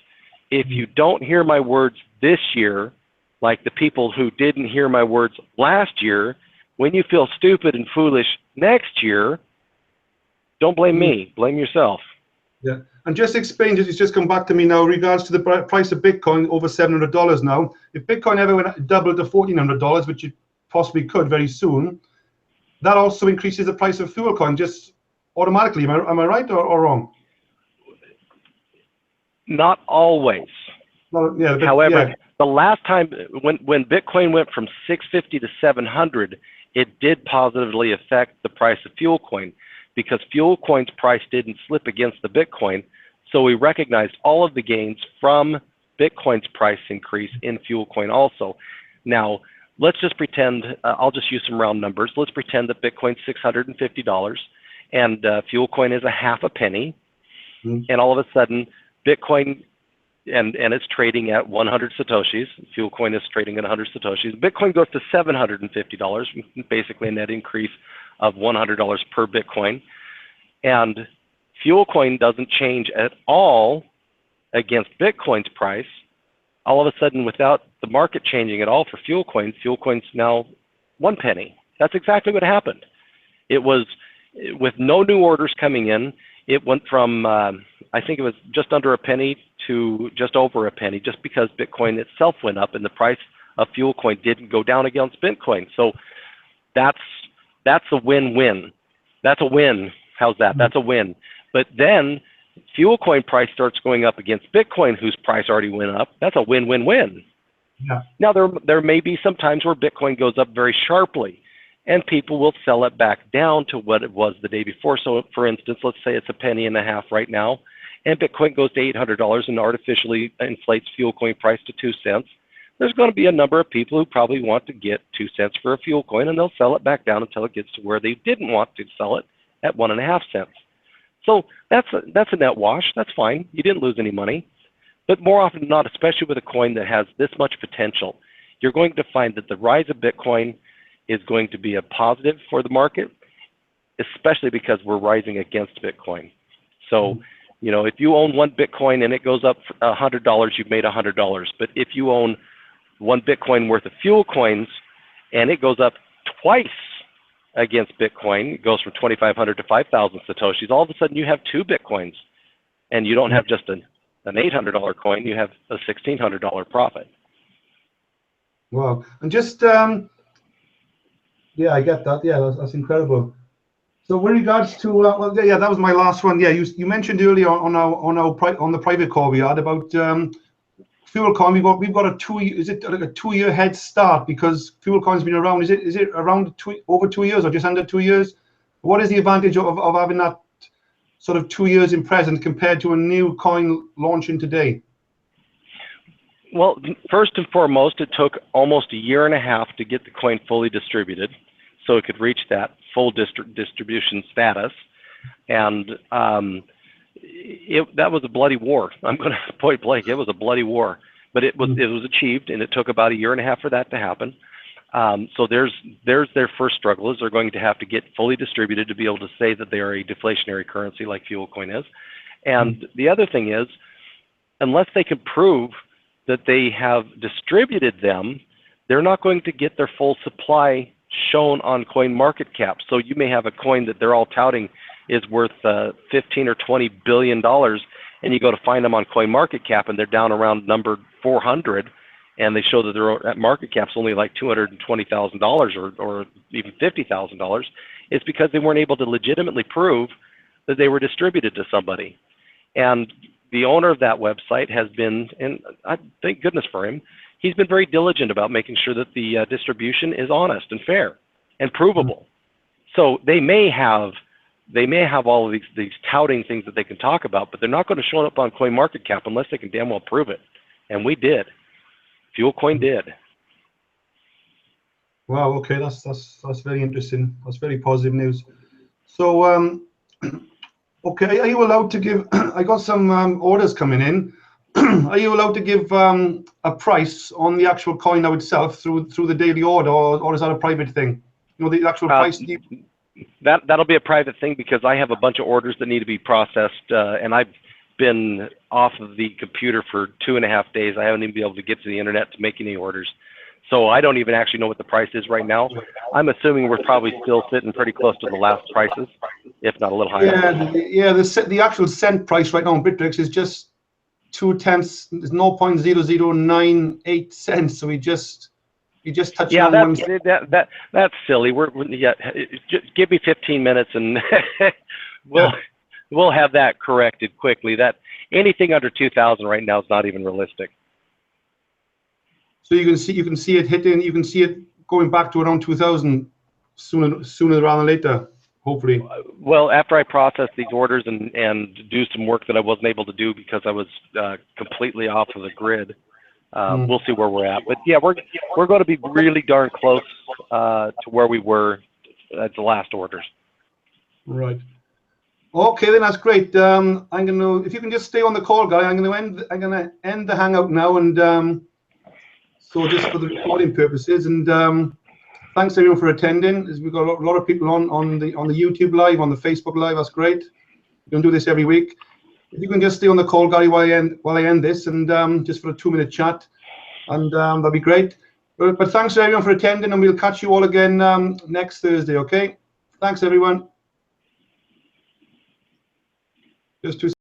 If you don't hear my words this year, like the people who didn't hear my words last year, when you feel stupid and foolish next year, Don't blame me. Blame yourself. Yeah, and just explain, it's just come back to me now, regards to the price of Bitcoin over $700 now. If Bitcoin ever went doubled to $1,400, which it possibly could very soon, that also increases the price of FuelCoin just automatically. Am I right or wrong? Not always. Well, yeah, However, the last time when Bitcoin went from 650 to 700, it did positively affect the price of FuelCoin, because FuelCoin's price didn't slip against the Bitcoin. So we recognized all of the gains from Bitcoin's price increase in FuelCoin also. Now, let's just pretend, I'll just use some round numbers. Let's pretend that Bitcoin's $650 and FuelCoin is a half a penny. And all of a sudden, Bitcoin, and it's trading at 100 Satoshis. FuelCoin is trading at 100 Satoshis. Bitcoin goes to $750, basically a net increase of $100 per Bitcoin. And FuelCoin doesn't change at all against Bitcoin's price. All of a sudden, without the market changing at all for FuelCoin, FuelCoin's now 1 penny. That's exactly what happened. It was, with no new orders coming in, it went from, I think it was just under a penny to just over a penny, just because Bitcoin itself went up and the price of FuelCoin didn't go down against Bitcoin. So that's a win-win. That's a win. How's that? That's a win. But then FuelCoin price starts going up against Bitcoin, whose price already went up. That's a win-win-win. Yeah. Now, there may be some times where Bitcoin goes up very sharply, and people will sell it back down to what it was the day before. So, for instance, let's say it's a penny and a half right now, and Bitcoin goes to $800 and artificially inflates FuelCoin price to 2 cents. There's going to be a number of people who probably want to get 2 cents for a FuelCoin, and they'll sell it back down until it gets to where they didn't want to sell it at 1.5 cents. So that's a net wash. That's fine. You didn't lose any money. But more often than not, especially with a coin that has this much potential, you're going to find that the rise of Bitcoin is going to be a positive for the market, especially because we're rising against Bitcoin. So, you know, if you own 1 Bitcoin and it goes up $100, you've made $100. But if you own 1 Bitcoin worth of FuelCoins and it goes up twice against Bitcoin, it goes from 2,500 to 5,000 Satoshis, all of a sudden you have 2 Bitcoins, and you don't have just an $800 coin, you have a $1,600 profit. Wow. And just, yeah, I get that. Yeah, that's incredible. So with regards to, well, yeah, that was my last one. Yeah, you mentioned earlier on the private call we had about FuelCoin. We've got a 2-year head start because FuelCoin's been around. Is it around over 2 years or just under 2 years? What is the advantage of having that sort of 2 years in present compared to a new coin launching today? Well, first and foremost, it took almost a year and a half to get the coin fully distributed, so it could reach that full distribution status, and that was a bloody war. I'm going to point blank. It was a bloody war, but it was achieved, and it took about a year and a half for that to happen. So there's their first struggle, is they're going to have to get fully distributed to be able to say that they are a deflationary currency like FuelCoin is. And the other thing is, unless they can prove that they have distributed them, they're not going to get their full supply shown on CoinMarketCap. So you may have a coin that they're all touting is worth 15 or 20 billion dollars, and you go to find them on CoinMarketCap and they're down around number 400, and they show that their at market cap's only like $220,000 or even $50,000. It's because they weren't able to legitimately prove that they were distributed to somebody. And the owner of that website has been, and I thank goodness for him, he's been very diligent about making sure that the distribution is honest and fair and provable. So they may have all of these touting things that they can talk about, but they're not going to show up on CoinMarketCap unless they can damn well prove it. And we did. FuelCoin did. Wow. Okay, that's very interesting. That's very positive news. So, okay, are you allowed to give? I got some orders coming in. Are you allowed to give a price on the actual coin now itself through the daily order, or is that a private thing? You know, the actual price. That'll be a private thing because I have a bunch of orders that need to be processed, and I've been off of the computer for 2.5 days. I haven't even been able to get to the internet to make any orders. So I don't even actually know what the price is right now. I'm assuming we're probably still sitting pretty close to the last prices, if not a little higher. Yeah, the actual cent price right now on Bittrex is just 0.2, is 0.0098 cents. So we just touching on one. That's silly. Just give me 15 minutes and we'll have that corrected quickly. That anything under 2,000 right now is not even realistic. So you can see it hitting. You can see it going back to around 2,000 sooner rather than later, hopefully. Well, after I process these orders and do some work that I wasn't able to do because I was completely off of the grid, we'll see where we're at. But yeah, we're going to be really darn close to where we were at the last orders. Right. Okay, then that's great. I'm gonna, if you can just stay on the call, guy. I'm gonna end the hangout now, and so just for the recording purposes, and thanks everyone for attending. We've got a lot of people on the YouTube live, on the Facebook live. That's great. We're gonna do this every week. If you can just stay on the call, Gary, while I end this, and just for a 2-minute chat, and that'd be great. But thanks everyone for attending, and we'll catch you all again next Thursday. Okay. Thanks everyone. Just 2 seconds.